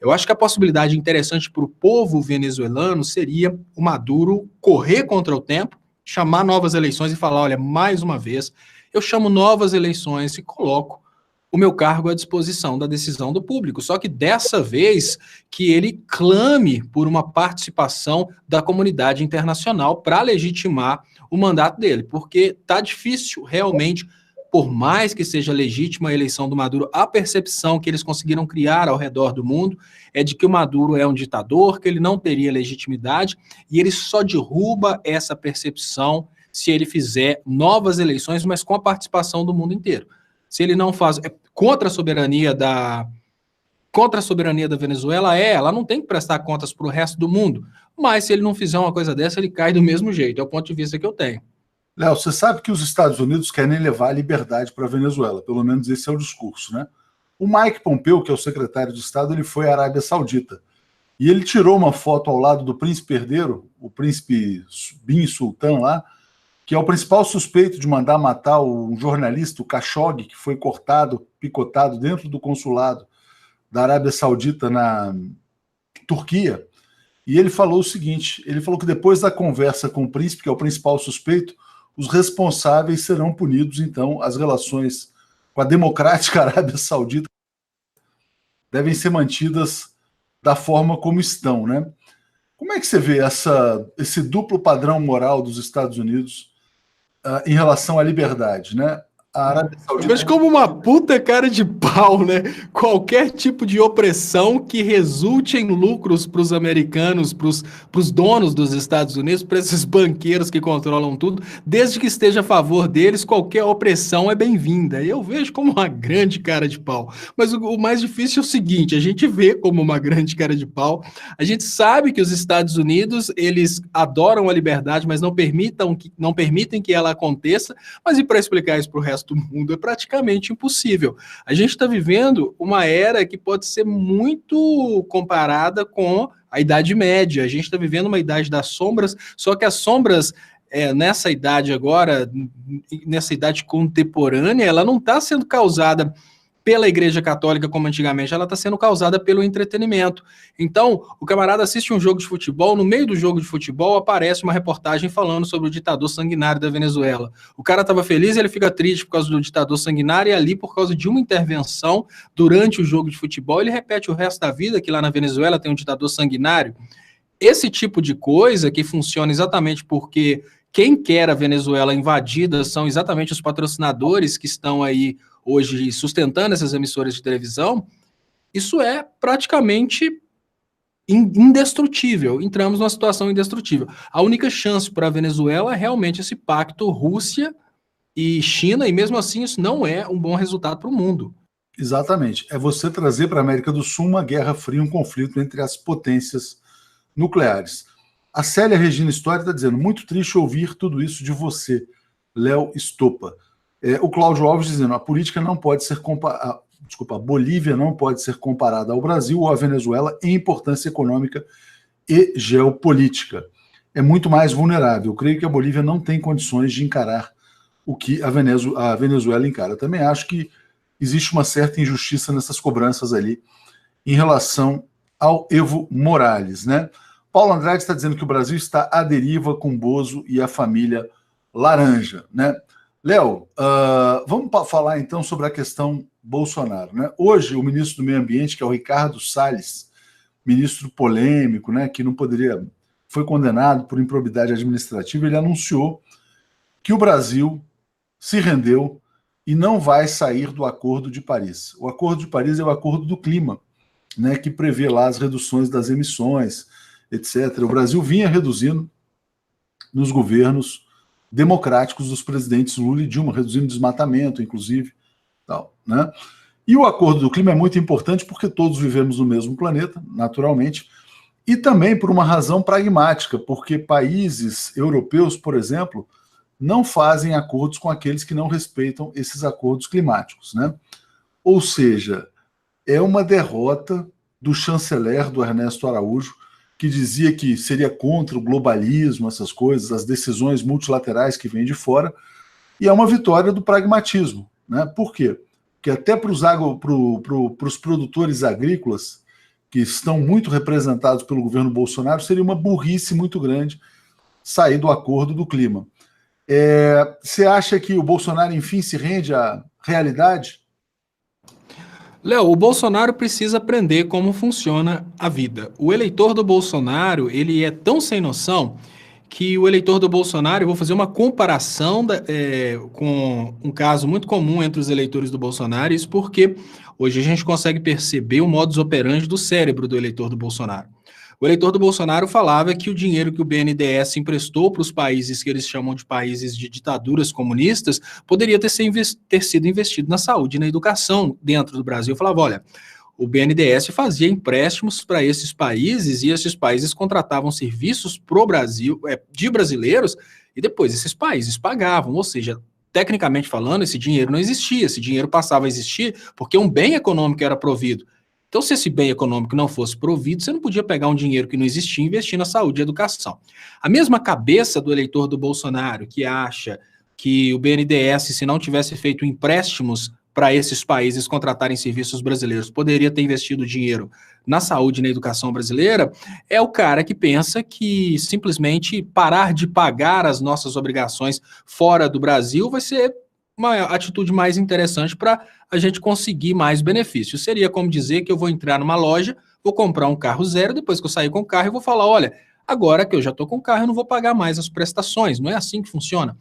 Eu acho que a possibilidade interessante para o povo venezuelano seria o Maduro correr contra o tempo, chamar novas eleições e falar, olha, mais uma vez, eu chamo novas eleições e coloco o meu cargo à disposição da decisão do público. Só que dessa vez que ele clame por uma participação da comunidade internacional para legitimar o mandato dele, porque tá difícil realmente, por mais que seja legítima a eleição do Maduro, a percepção que eles conseguiram criar ao redor do mundo é de que o Maduro é um ditador, que ele não teria legitimidade, e ele só derruba essa percepção se ele fizer novas eleições, mas com a participação do mundo inteiro. Se ele não faz... Contra a soberania da Venezuela, ela não tem que prestar contas para o resto do mundo, mas se ele não fizer uma coisa dessa, ele cai do mesmo jeito, é o ponto de vista que eu tenho. Léo, você sabe que os Estados Unidos querem levar a liberdade para a Venezuela, pelo menos esse é o discurso, né? O Mike Pompeo, que é o secretário de Estado, ele foi à Arábia Saudita, e ele tirou uma foto ao lado do príncipe herdeiro, o príncipe Bin Sultan lá, que é o principal suspeito de mandar matar um jornalista, o Khashoggi, que foi cortado, picotado dentro do consulado da Arábia Saudita na Turquia. E ele falou o seguinte, ele falou que depois da conversa com o príncipe, que é o principal suspeito, os responsáveis serão punidos, então as relações com a democrática Arábia Saudita devem ser mantidas da forma como estão, né? Como é que você vê esse duplo padrão moral dos Estados Unidos em relação à liberdade, né? A Arábia Saudita... Mas como uma puta cara de pau, né? Qualquer tipo de opressão que resulte em lucros para os americanos, para os donos dos Estados Unidos, para esses banqueiros que controlam tudo, desde que esteja a favor deles, qualquer opressão é bem-vinda. Eu vejo como uma grande cara de pau. Mas o mais difícil é o seguinte, a gente vê como uma grande cara de pau, a gente sabe que os Estados Unidos, eles adoram a liberdade, mas não permitem que ela aconteça, mas e para explicar isso para o resto do mundo é praticamente impossível. A gente está vivendo uma era que pode ser muito comparada com a Idade Média. A gente está vivendo uma idade das sombras, só que as sombras nessa idade agora, nessa idade contemporânea, ela não está sendo causada pela Igreja Católica como antigamente, ela está sendo causada pelo entretenimento. Então, o camarada assiste um jogo de futebol, no meio do jogo de futebol aparece uma reportagem falando sobre o ditador sanguinário da Venezuela. O cara estava feliz, ele fica triste por causa do ditador sanguinário, e ali, por causa de uma intervenção durante o jogo de futebol, ele repete o resto da vida que lá na Venezuela tem um ditador sanguinário. Esse tipo de coisa que funciona exatamente porque quem quer a Venezuela invadida são exatamente os patrocinadores que estão aí hoje sustentando essas emissoras de televisão, isso é praticamente indestrutível. Entramos numa situação indestrutível. A única chance para a Venezuela é realmente esse pacto Rússia e China, e mesmo assim isso não é um bom resultado para o mundo. Exatamente. É você trazer para a América do Sul uma guerra fria, um conflito entre as potências nucleares. A Célia Regina História está dizendo, muito triste ouvir tudo isso de você, Léo Estopa. O Cláudio Alves dizendo, a política não pode ser comparada, a Bolívia não pode ser comparada ao Brasil ou à Venezuela em importância econômica e geopolítica. É muito mais vulnerável. Eu creio que a Bolívia não tem condições de encarar o que a Venezuela encara. Também acho que existe uma certa injustiça nessas cobranças ali em relação ao Evo Morales, né? Paulo Andrade está dizendo que o Brasil está à deriva com Bozo e a família laranja, né? Léo, vamos falar então sobre a questão Bolsonaro, né? Hoje, o ministro do Meio Ambiente, que é o Ricardo Salles, ministro polêmico, né, que não poderia, foi condenado por improbidade administrativa, ele anunciou que o Brasil se rendeu e não vai sair do Acordo de Paris. O Acordo de Paris é o Acordo do Clima, né, que prevê lá as reduções das emissões, etc. O Brasil vinha reduzindo nos governos democráticos dos presidentes Lula e Dilma, reduzindo desmatamento, inclusive, tal, né? E o Acordo do Clima é muito importante porque todos vivemos no mesmo planeta, naturalmente, e também por uma razão pragmática, porque países europeus, por exemplo, não fazem acordos com aqueles que não respeitam esses acordos climáticos, né? Ou seja, é uma derrota do chanceler, do Ernesto Araújo, que dizia que seria contra o globalismo, essas coisas, as decisões multilaterais que vêm de fora, e é uma vitória do pragmatismo, né? Por quê? Porque até para os produtores agrícolas, que estão muito representados pelo governo Bolsonaro, seria uma burrice muito grande sair do Acordo do Clima. Você acha que o Bolsonaro, enfim, se rende à realidade? Léo, o Bolsonaro precisa aprender como funciona a vida. O eleitor do Bolsonaro, ele é tão sem noção que o eleitor do Bolsonaro, eu vou fazer uma comparação com um caso muito comum entre os eleitores do Bolsonaro, isso porque hoje a gente consegue perceber o modus operandi do cérebro do eleitor do Bolsonaro. O eleitor do Bolsonaro falava que o dinheiro que o BNDES emprestou para os países que eles chamam de países de ditaduras comunistas poderia ter sido investido na saúde e na educação dentro do Brasil. Eu falava, olha, o BNDES fazia empréstimos para esses países e esses países contratavam serviços pro Brasil, de brasileiros, e depois esses países pagavam, ou seja, tecnicamente falando, esse dinheiro não existia, esse dinheiro passava a existir porque um bem econômico era provido. Então, se esse bem econômico não fosse provido, você não podia pegar um dinheiro que não existia e investir na saúde e educação. A mesma cabeça do eleitor do Bolsonaro, que acha que o BNDES, se não tivesse feito empréstimos para esses países contratarem serviços brasileiros, poderia ter investido dinheiro na saúde e na educação brasileira, é o cara que pensa que simplesmente parar de pagar as nossas obrigações fora do Brasil vai ser uma atitude mais interessante para a gente conseguir mais benefícios. Seria como dizer que eu vou entrar numa loja, vou comprar um carro zero, depois que eu sair com o carro, eu vou falar, olha, agora que eu já estou com o carro, eu não vou pagar mais as prestações. Não é assim que funciona.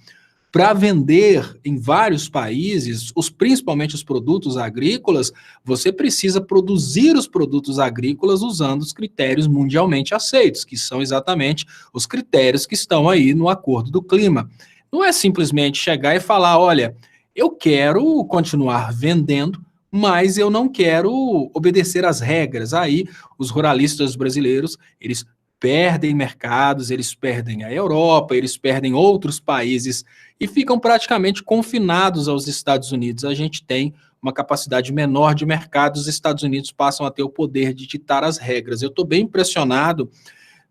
Para vender em vários países, principalmente os produtos agrícolas, você precisa produzir os produtos agrícolas usando os critérios mundialmente aceitos, que são exatamente os critérios que estão aí no Acordo do Clima. Não é simplesmente chegar e falar, olha, eu quero continuar vendendo, mas eu não quero obedecer às regras. Aí, os ruralistas brasileiros, eles perdem mercados, eles perdem a Europa, eles perdem outros países e ficam praticamente confinados aos Estados Unidos. A gente tem uma capacidade menor de mercado, os Estados Unidos passam a ter o poder de ditar as regras. Eu estou bem impressionado,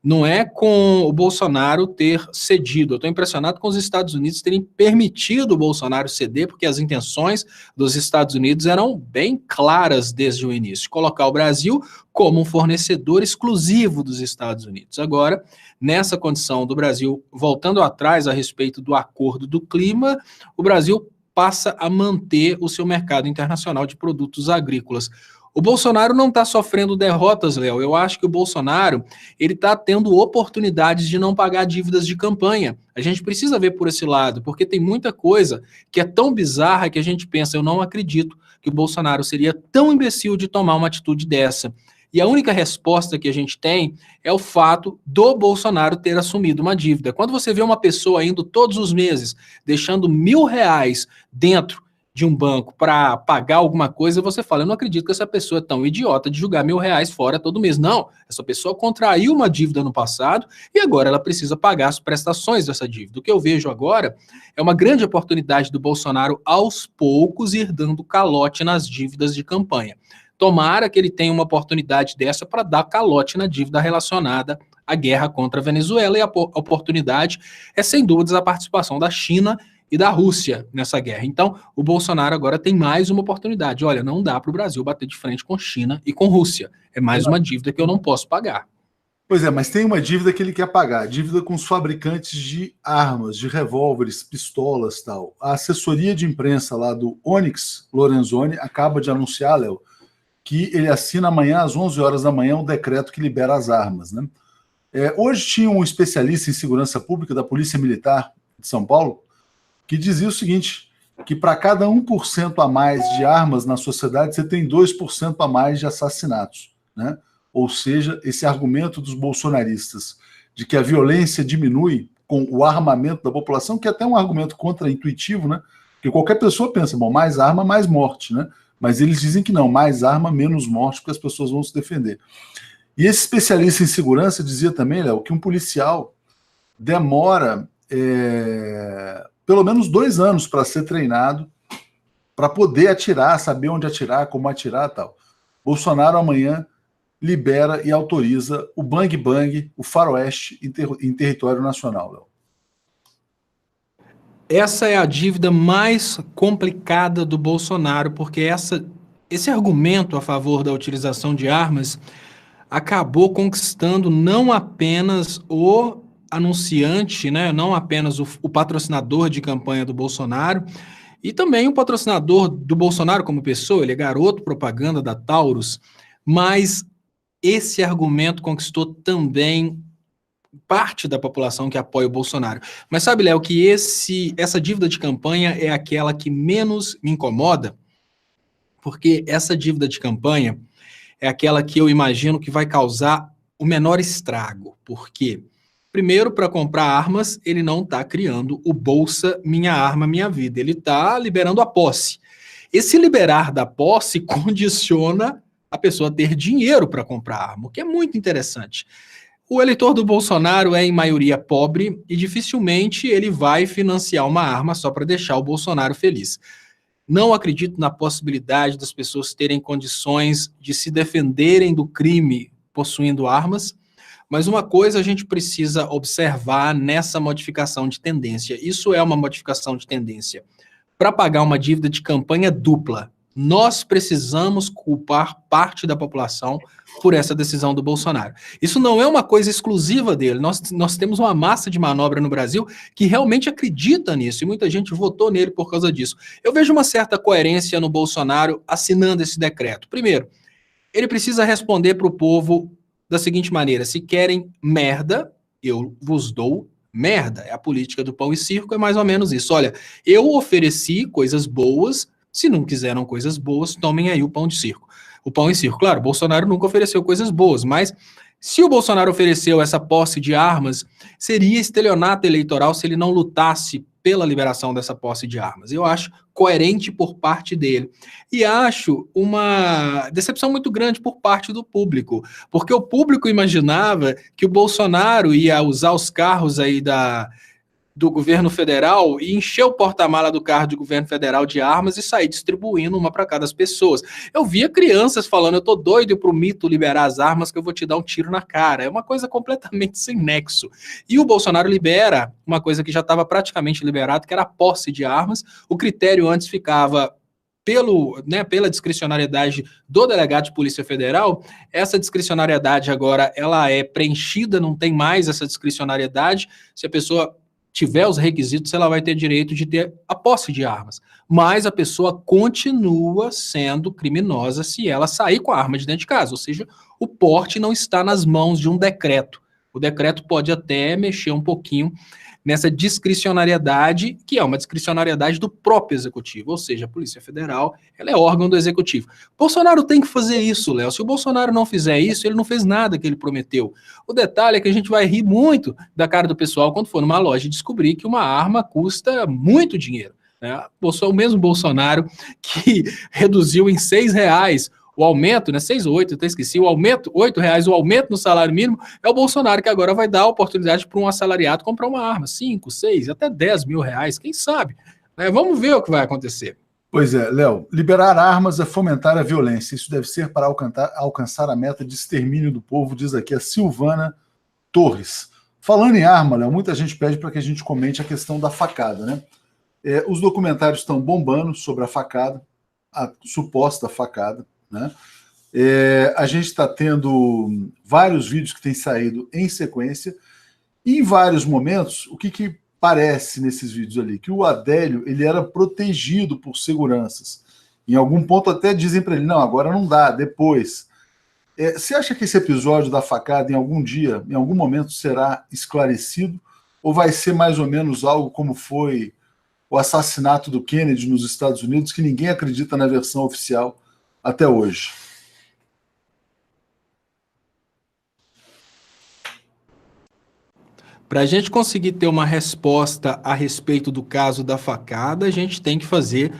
não é com o Bolsonaro ter cedido, eu estou impressionado com os Estados Unidos terem permitido o Bolsonaro ceder, porque as intenções dos Estados Unidos eram bem claras desde o início, colocar o Brasil como um fornecedor exclusivo dos Estados Unidos. Agora, nessa condição do Brasil, voltando atrás a respeito do Acordo do Clima, o Brasil passa a manter o seu mercado internacional de produtos agrícolas. O Bolsonaro não está sofrendo derrotas, Léo. Eu acho que o Bolsonaro ele está tendo oportunidades de não pagar dívidas de campanha. A gente precisa ver por esse lado, porque tem muita coisa que é tão bizarra que a gente pensa, eu não acredito que o Bolsonaro seria tão imbecil de tomar uma atitude dessa. E a única resposta que a gente tem é o fato do Bolsonaro ter assumido uma dívida. Quando você vê uma pessoa indo todos os meses, deixando R$1.000 dentro de um banco para pagar alguma coisa, você fala, eu não acredito que essa pessoa é tão idiota de jogar R$1.000 fora todo mês. Não, essa pessoa contraiu uma dívida no passado e agora ela precisa pagar as prestações dessa dívida. O que eu vejo agora é uma grande oportunidade do Bolsonaro, aos poucos, ir dando calote nas dívidas de campanha. Tomara que ele tenha uma oportunidade dessa para dar calote na dívida relacionada à guerra contra a Venezuela, e a oportunidade é, sem dúvidas, a participação da China e da Rússia nessa guerra. Então, o Bolsonaro agora tem mais uma oportunidade. Olha, não dá para o Brasil bater de frente com China e com Rússia. É mais uma dívida que eu não posso pagar. Pois é, mas tem uma dívida que ele quer pagar, dívida com os fabricantes de armas, de revólveres, pistolas, tal. A assessoria de imprensa lá do Onyx Lorenzoni acaba de anunciar, Léo, que ele assina amanhã às 11 horas da manhã o decreto que libera as armas, né? Hoje tinha um especialista em segurança pública da Polícia Militar de São Paulo que dizia o seguinte, que para cada 1% a mais de armas na sociedade, você tem 2% a mais de assassinatos, né? Ou seja, esse argumento dos bolsonaristas de que a violência diminui com o armamento da população, que é até um argumento contraintuitivo, né? Porque qualquer pessoa pensa, bom, mais arma, mais morte, né? Mas eles dizem que não, mais arma, menos morte, porque as pessoas vão se defender. E esse especialista em segurança dizia também, Léo, que um policial demora pelo menos 2 anos para ser treinado, para poder atirar, saber onde atirar, como atirar e tal. Bolsonaro amanhã libera e autoriza o bang bang, o faroeste em território nacional, Léo. Essa é a dívida mais complicada do Bolsonaro, porque esse argumento a favor da utilização de armas acabou conquistando não apenas o anunciante, né, não apenas o patrocinador de campanha do Bolsonaro, e também o patrocinador do Bolsonaro como pessoa, ele é garoto propaganda da Taurus, mas esse argumento conquistou também parte da população que apoia o Bolsonaro. Mas sabe, Léo, que essa dívida de campanha é aquela que menos me incomoda, porque essa dívida de campanha é aquela que eu imagino que vai causar o menor estrago. Por quê? Primeiro, para comprar armas, ele não está criando o Bolsa Minha Arma Minha Vida, ele está liberando a posse. Esse liberar da posse condiciona a pessoa ter dinheiro para comprar arma, o que é muito interessante. O eleitor do Bolsonaro é, em maioria, pobre e dificilmente ele vai financiar uma arma só para deixar o Bolsonaro feliz. Não acredito na possibilidade das pessoas terem condições de se defenderem do crime possuindo armas, mas uma coisa a gente precisa observar nessa modificação de tendência. Isso é uma modificação de tendência para pagar uma dívida de campanha dupla. Nós precisamos culpar parte da população por essa decisão do Bolsonaro. Isso não é uma coisa exclusiva dele. Nós temos uma massa de manobra no Brasil que realmente acredita nisso, e muita gente votou nele por causa disso. Eu vejo uma certa coerência no Bolsonaro assinando esse decreto. Primeiro, ele precisa responder para o povo da seguinte maneira: se querem merda, eu vos dou merda. É a política do pão e circo, é mais ou menos isso. Olha, eu ofereci coisas boas. Se não quiseram coisas boas, tomem aí o pão de circo. O pão e circo. Claro, o Bolsonaro nunca ofereceu coisas boas, mas se o Bolsonaro ofereceu essa posse de armas, seria estelionato eleitoral se ele não lutasse pela liberação dessa posse de armas. Eu acho coerente por parte dele. E acho uma decepção muito grande por parte do público, porque o público imaginava que o Bolsonaro ia usar os carros aí do governo federal e encher o porta-mala do carro de governo federal de armas e sair distribuindo uma para cada pessoa. Eu via crianças falando: eu tô doido pro mito liberar as armas que eu vou te dar um tiro na cara. É uma coisa completamente sem nexo. E o Bolsonaro libera uma coisa que já estava praticamente liberado, que era a posse de armas. O critério antes ficava pela discricionariedade do delegado de Polícia Federal. Essa discricionariedade agora ela é preenchida, não tem mais essa discricionariedade. Se a pessoa tiver os requisitos, ela vai ter direito de ter a posse de armas. Mas a pessoa continua sendo criminosa se ela sair com a arma de dentro de casa. Ou seja, o porte não está nas mãos de um decreto. O decreto pode até mexer um pouquinho nessa discricionariedade, que é uma discricionariedade do próprio executivo, ou seja, a Polícia Federal, ela é órgão do executivo. Bolsonaro tem que fazer isso, Léo. Se o Bolsonaro não fizer isso, ele não fez nada que ele prometeu. O detalhe é que a gente vai rir muito da cara do pessoal quando for numa loja e descobrir que uma arma custa muito dinheiro, né? O mesmo Bolsonaro que reduziu em R$6 o aumento, né, 6 ou 8, eu até esqueci, o aumento, R$8, o aumento no salário mínimo, é o Bolsonaro que agora vai dar a oportunidade para um assalariado comprar uma arma, 5, 6, até 10 mil reais, quem sabe? Vamos ver o que vai acontecer. Pois é, Léo, liberar armas é fomentar a violência. Isso deve ser para alcançar a meta de extermínio do povo, diz aqui a Silvana Torres. Falando em arma, Léo, muita gente pede para que a gente comente a questão da facada, né? Os documentários estão bombando sobre a facada, a suposta facada, né? A gente está tendo vários vídeos que têm saído em sequência, e em vários momentos, o que parece nesses vídeos ali? Que o Adélio ele era protegido por seguranças. Em algum ponto até dizem para ele, não, agora não dá, depois. Você acha que esse episódio da facada em algum dia, em algum momento, será esclarecido? Ou vai ser mais ou menos algo como foi o assassinato do Kennedy nos Estados Unidos, que ninguém acredita na versão oficial até hoje? Para a gente conseguir ter uma resposta a respeito do caso da facada, a gente tem que fazer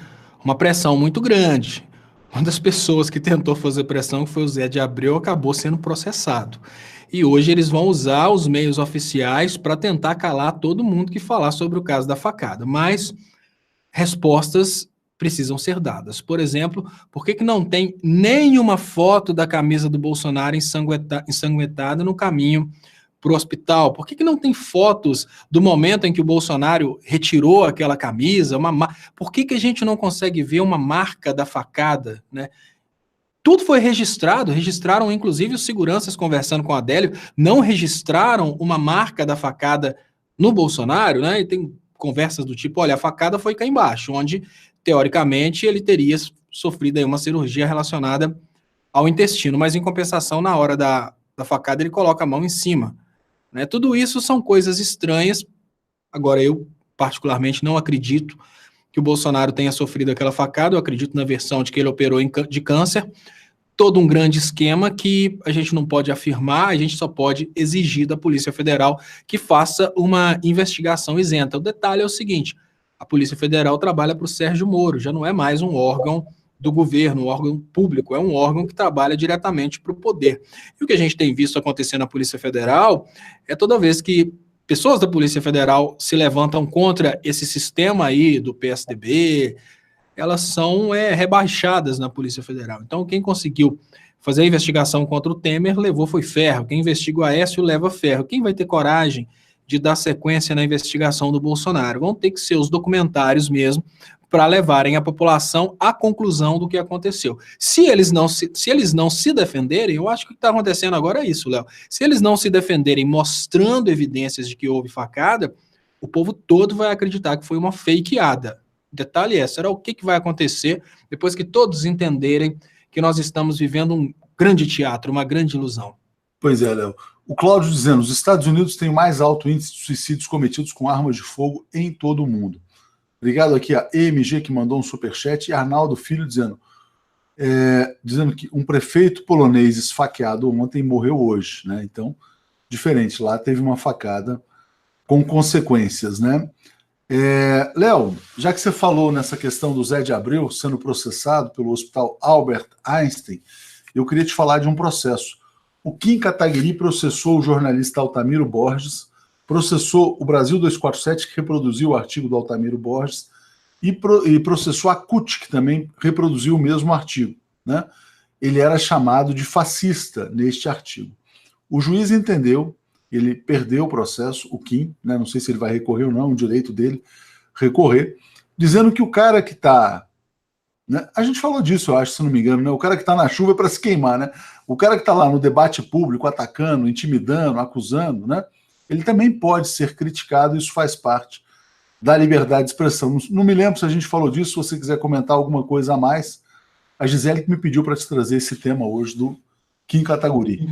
uma pressão muito grande. Uma das pessoas que tentou fazer pressão, que foi o Zé de Abreu, acabou sendo processado. E hoje eles vão usar os meios oficiais para tentar calar todo mundo que falar sobre o caso da facada. Mas respostas precisam ser dadas. Por exemplo, por que não tem nenhuma foto da camisa do Bolsonaro ensanguentada no caminho para o hospital? Por que não tem fotos do momento em que o Bolsonaro retirou aquela camisa? Por que a gente não consegue ver uma marca da facada, né? Tudo foi registraram inclusive os seguranças conversando com a Adélio, não registraram uma marca da facada no Bolsonaro, né? E tem conversas do tipo, olha, a facada foi cá embaixo, onde, teoricamente, ele teria sofrido aí uma cirurgia relacionada ao intestino, mas em compensação, na hora da facada, ele coloca a mão em cima. Né? Tudo isso são coisas estranhas. Agora, eu particularmente não acredito que o Bolsonaro tenha sofrido aquela facada, eu acredito na versão de que ele operou de câncer, todo um grande esquema que a gente não pode afirmar, a gente só pode exigir da Polícia Federal que faça uma investigação isenta. O detalhe é o seguinte, a Polícia Federal trabalha para o Sérgio Moro, já não é mais um órgão do governo, um órgão público, é um órgão que trabalha diretamente para o poder. E o que a gente tem visto acontecer na Polícia Federal é toda vez que pessoas da Polícia Federal se levantam contra esse sistema aí do PSDB, elas são rebaixadas na Polícia Federal. Então, quem conseguiu fazer a investigação contra o Temer foi ferro. Quem investiga o Aécio leva ferro. Quem vai ter coragem de dar sequência na investigação do Bolsonaro? Vão ter que ser os documentários mesmo, para levarem a população à conclusão do que aconteceu. Se eles não se defenderem, eu acho que o que está acontecendo agora é isso, Léo. Se eles não se defenderem mostrando evidências de que houve facada, o povo todo vai acreditar que foi uma fakeada. O detalhe é, será o que vai acontecer depois que todos entenderem que nós estamos vivendo um grande teatro, uma grande ilusão? Pois é, Léo. O Cláudio dizendo, os Estados Unidos têm o mais alto índice de suicídios cometidos com armas de fogo em todo o mundo. Obrigado aqui a EMG, que mandou um superchat, e Arnaldo Filho dizendo que um prefeito polonês esfaqueado ontem morreu hoje, né? Então, diferente, lá teve uma facada com consequências, né? Léo, já que você falou nessa questão do Zé de Abreu sendo processado pelo Hospital Albert Einstein, eu queria te falar de um processo. O Kim Kataguiri processou o jornalista Altamiro Borges, processou o Brasil 247, que reproduziu o artigo do Altamiro Borges, e processou a CUT, que também reproduziu o mesmo artigo, né? Ele era chamado de fascista neste artigo. O juiz entendeu, ele perdeu o processo, o Kim, né? Não sei se ele vai recorrer ou não, o direito dele recorrer, dizendo que o cara que está... Né? A gente falou disso, eu acho, se não me engano, né? O cara que está na chuva é para se queimar, né? O cara que está lá no debate público, atacando, intimidando, acusando, né? Ele também pode ser criticado, isso faz parte da liberdade de expressão. Não me lembro se a gente falou disso, se você quiser comentar alguma coisa a mais. A Gisele que me pediu para te trazer esse tema hoje do Kim Kataguiri.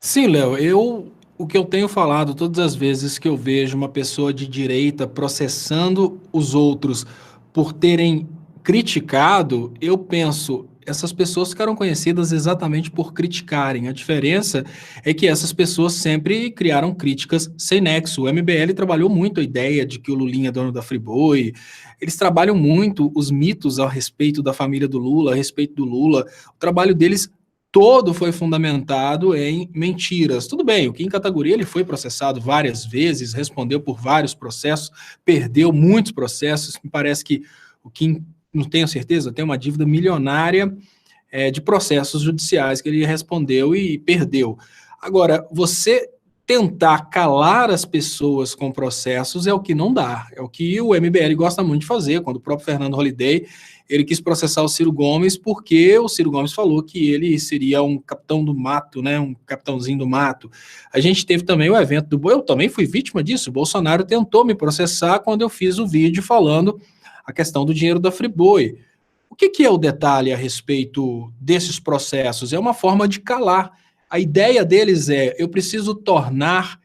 Sim, Léo, o que eu tenho falado todas as vezes que eu vejo uma pessoa de direita processando os outros por terem criticado, eu penso, essas pessoas ficaram conhecidas exatamente por criticarem. A diferença é que essas pessoas sempre criaram críticas sem nexo. O MBL trabalhou muito a ideia de que o Lulinha é dono da Friboi, eles trabalham muito os mitos a respeito da família do Lula, a respeito do Lula. O trabalho deles todo foi fundamentado em mentiras. Tudo bem, o Kim Kataguiri ele foi processado várias vezes, respondeu por vários processos, perdeu muitos processos. Me parece que o Kim, não tenho certeza, tem uma dívida milionária de processos judiciais que ele respondeu e perdeu. Agora, você tentar calar as pessoas com processos é o que não dá. É o que o MBL gosta muito de fazer. Quando o próprio Fernando Holliday, ele quis processar o Ciro Gomes porque o Ciro Gomes falou que ele seria um capitão do mato, né, um capitãozinho do mato. A gente teve também o evento do Boi, eu também fui vítima disso. O Bolsonaro tentou me processar quando eu fiz o vídeo falando a questão do dinheiro da Friboi. O que é o detalhe a respeito desses processos? É uma forma de calar. A ideia deles é, eu preciso tornar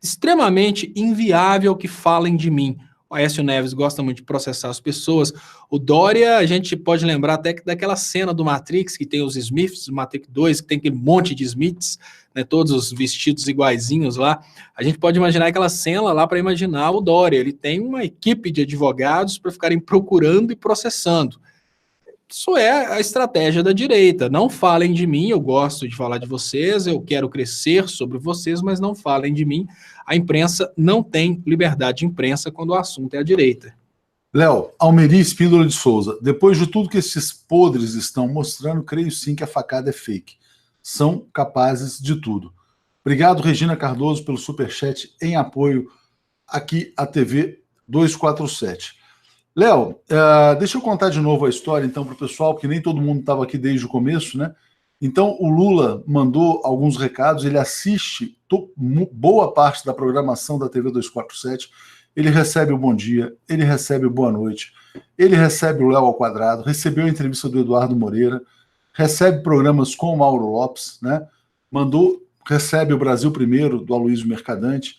extremamente inviável que falem de mim. O Aécio Neves gosta muito de processar as pessoas. O Dória, a gente pode lembrar até daquela cena do Matrix, que tem os Smiths, do Matrix 2, que tem aquele monte de Smiths, né, todos os vestidos iguaizinhos lá. A gente pode imaginar aquela cena lá para imaginar o Dória. Ele tem uma equipe de advogados para ficarem procurando e processando. Isso é a estratégia da direita. Não falem de mim, eu gosto de falar de vocês, eu quero crescer sobre vocês, mas não falem de mim. A imprensa não tem liberdade de imprensa quando o assunto é a direita. Léo, Almeri Espíndola de Souza. Depois de tudo que esses podres estão mostrando, creio sim que a facada é fake. São capazes de tudo. Obrigado, Regina Cardoso, pelo superchat em apoio aqui à TV 247. Léo, deixa eu contar de novo a história, então, para o pessoal, porque nem todo mundo estava aqui desde o começo, né? Então, o Lula mandou alguns recados, ele assiste boa parte da programação da TV 247, ele recebe o bom dia, ele recebe o boa noite, ele recebe o Léo ao quadrado, recebeu a entrevista do Eduardo Moreira, recebe programas com o Mauro Lopes, né? Recebe o Brasil Primeiro, do Aloysio Mercadante.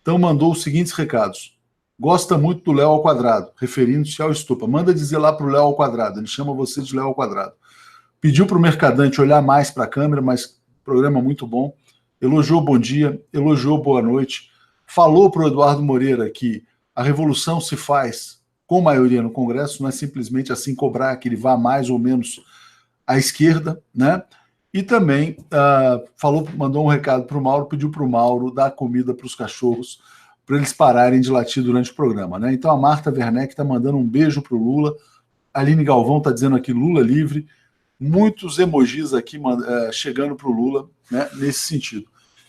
Então, mandou os seguintes recados. Gosta muito do Léo ao quadrado, referindo-se ao Estupa. Manda dizer lá para o Léo ao quadrado, ele chama você de Léo ao quadrado. Pediu para o Mercadante olhar mais para a câmera, mas programa muito bom. Elogiou bom dia, elogiou boa noite. Falou para o Eduardo Moreira que a revolução se faz com maioria no Congresso, não é simplesmente assim cobrar que ele vá mais ou menos à esquerda, né? E também mandou um recado para o Mauro, pediu para o Mauro dar comida para os cachorros, para eles pararem de latir durante o programa, né? Então a Marta Werneck está mandando um beijo para o Lula, a Aline Galvão está dizendo aqui Lula livre, muitos emojis aqui chegando para o Lula, né, nesse sentido.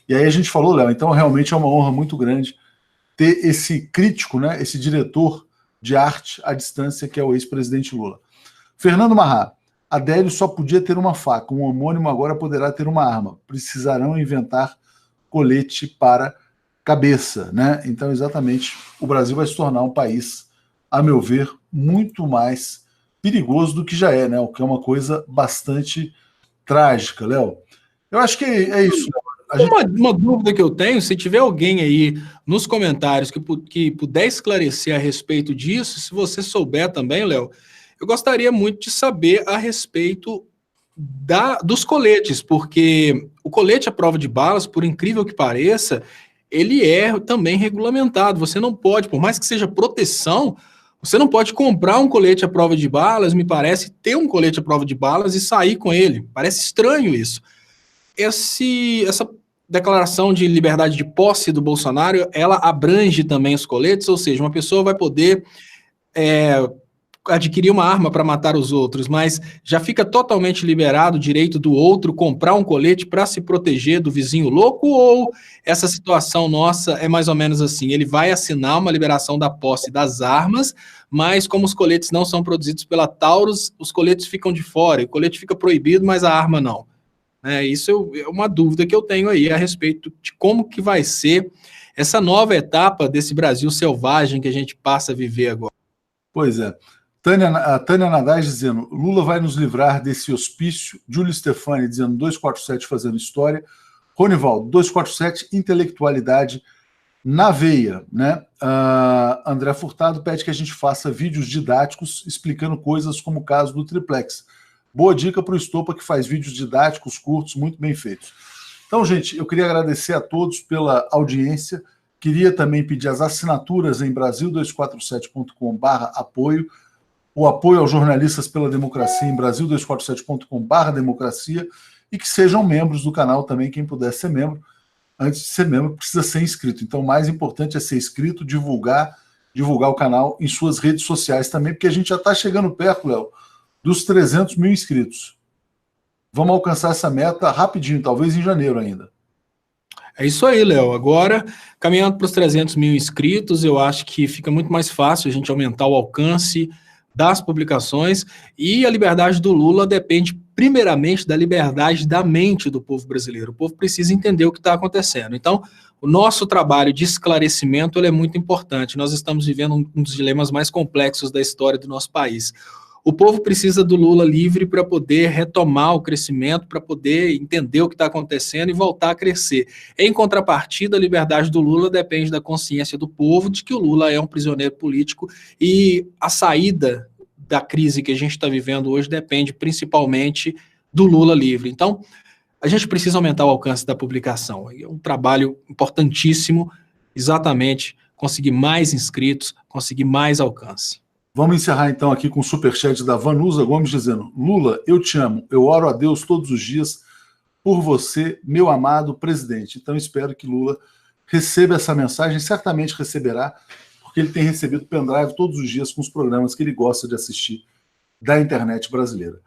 E aí a gente falou, Léo, então realmente é uma honra muito grande ter esse crítico, né, esse diretor de arte à distância que é o ex-presidente Lula. Fernando Marrá, Adélio só podia ter uma faca, um homônimo agora poderá ter uma arma, precisarão inventar colete para cabeça, né? Então, exatamente, o Brasil vai se tornar um país, a meu ver, muito mais perigoso do que já é, né? O que é uma coisa bastante trágica, Léo. Eu acho que é isso. Uma dúvida que eu tenho, se tiver alguém aí nos comentários que puder esclarecer a respeito disso, se você souber também, Léo, eu gostaria muito de saber a respeito dos coletes, porque o colete à prova de balas, por incrível que pareça, ele é também regulamentado. Você não pode, por mais que seja proteção, você não pode comprar um colete à prova de balas, me parece, ter um colete à prova de balas e sair com ele. Parece estranho isso. Essa declaração de liberdade de posse do Bolsonaro, ela abrange também os coletes, ou seja, uma pessoa vai poder adquirir uma arma para matar os outros, mas já fica totalmente liberado o direito do outro comprar um colete para se proteger do vizinho louco, ou essa situação nossa é mais ou menos assim, ele vai assinar uma liberação da posse das armas, mas como os coletes não são produzidos pela Taurus, os coletes ficam de fora, o colete fica proibido, mas a arma não. Isso é uma dúvida que eu tenho aí a respeito de como que vai ser essa nova etapa desse Brasil selvagem que a gente passa a viver agora. Pois é. A Tânia Nadaz dizendo, Lula vai nos livrar desse hospício. Júlio Stefani dizendo 247 fazendo história. Ronivaldo, 247, intelectualidade na veia, né? André Furtado pede que a gente faça vídeos didáticos explicando coisas como o caso do triplex. Boa dica para o Estopa, que faz vídeos didáticos, curtos, muito bem feitos. Então, gente, eu queria agradecer a todos pela audiência. Queria também pedir as assinaturas em brasil247.com/apoio. O apoio aos jornalistas pela democracia em brasil247.com/democracia e que sejam membros do canal também, quem puder ser membro. Antes de ser membro, precisa ser inscrito. Então, o mais importante é ser inscrito, divulgar o canal em suas redes sociais também, porque a gente já está chegando perto, Léo, dos 300 mil inscritos. Vamos alcançar essa meta rapidinho, talvez em janeiro ainda. É isso aí, Léo. Agora, caminhando para os 300 mil inscritos, eu acho que fica muito mais fácil a gente aumentar o alcance das publicações, e a liberdade do Lula depende primeiramente da liberdade da mente do povo brasileiro. O povo precisa entender o que está acontecendo. Então, o nosso trabalho de esclarecimento ele é muito importante. Nós estamos vivendo um dos dilemas mais complexos da história do nosso país. O povo precisa do Lula livre para poder retomar o crescimento, para poder entender o que está acontecendo e voltar a crescer. Em contrapartida, a liberdade do Lula depende da consciência do povo de que o Lula é um prisioneiro político e a saída da crise que a gente está vivendo hoje depende principalmente do Lula livre. Então, a gente precisa aumentar o alcance da publicação. É um trabalho importantíssimo, exatamente, conseguir mais inscritos, conseguir mais alcance. Vamos encerrar então aqui com o superchat da Vanusa Gomes dizendo: Lula, eu te amo, eu oro a Deus todos os dias por você, meu amado presidente. Então espero que Lula receba essa mensagem, certamente receberá, porque ele tem recebido pendrive todos os dias com os programas que ele gosta de assistir da internet brasileira.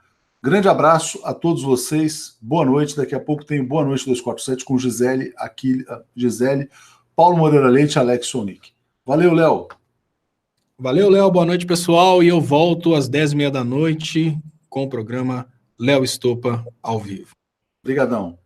Grande abraço a todos vocês, boa noite, daqui a pouco tem Boa Noite 247 com Gisele, Paulo Moreira Leite e Alex Sonic. Valeu, Léo! Valeu, Léo. Boa noite, pessoal. E eu volto às 10h30 da noite com o programa Léo Estopa ao vivo. Obrigadão.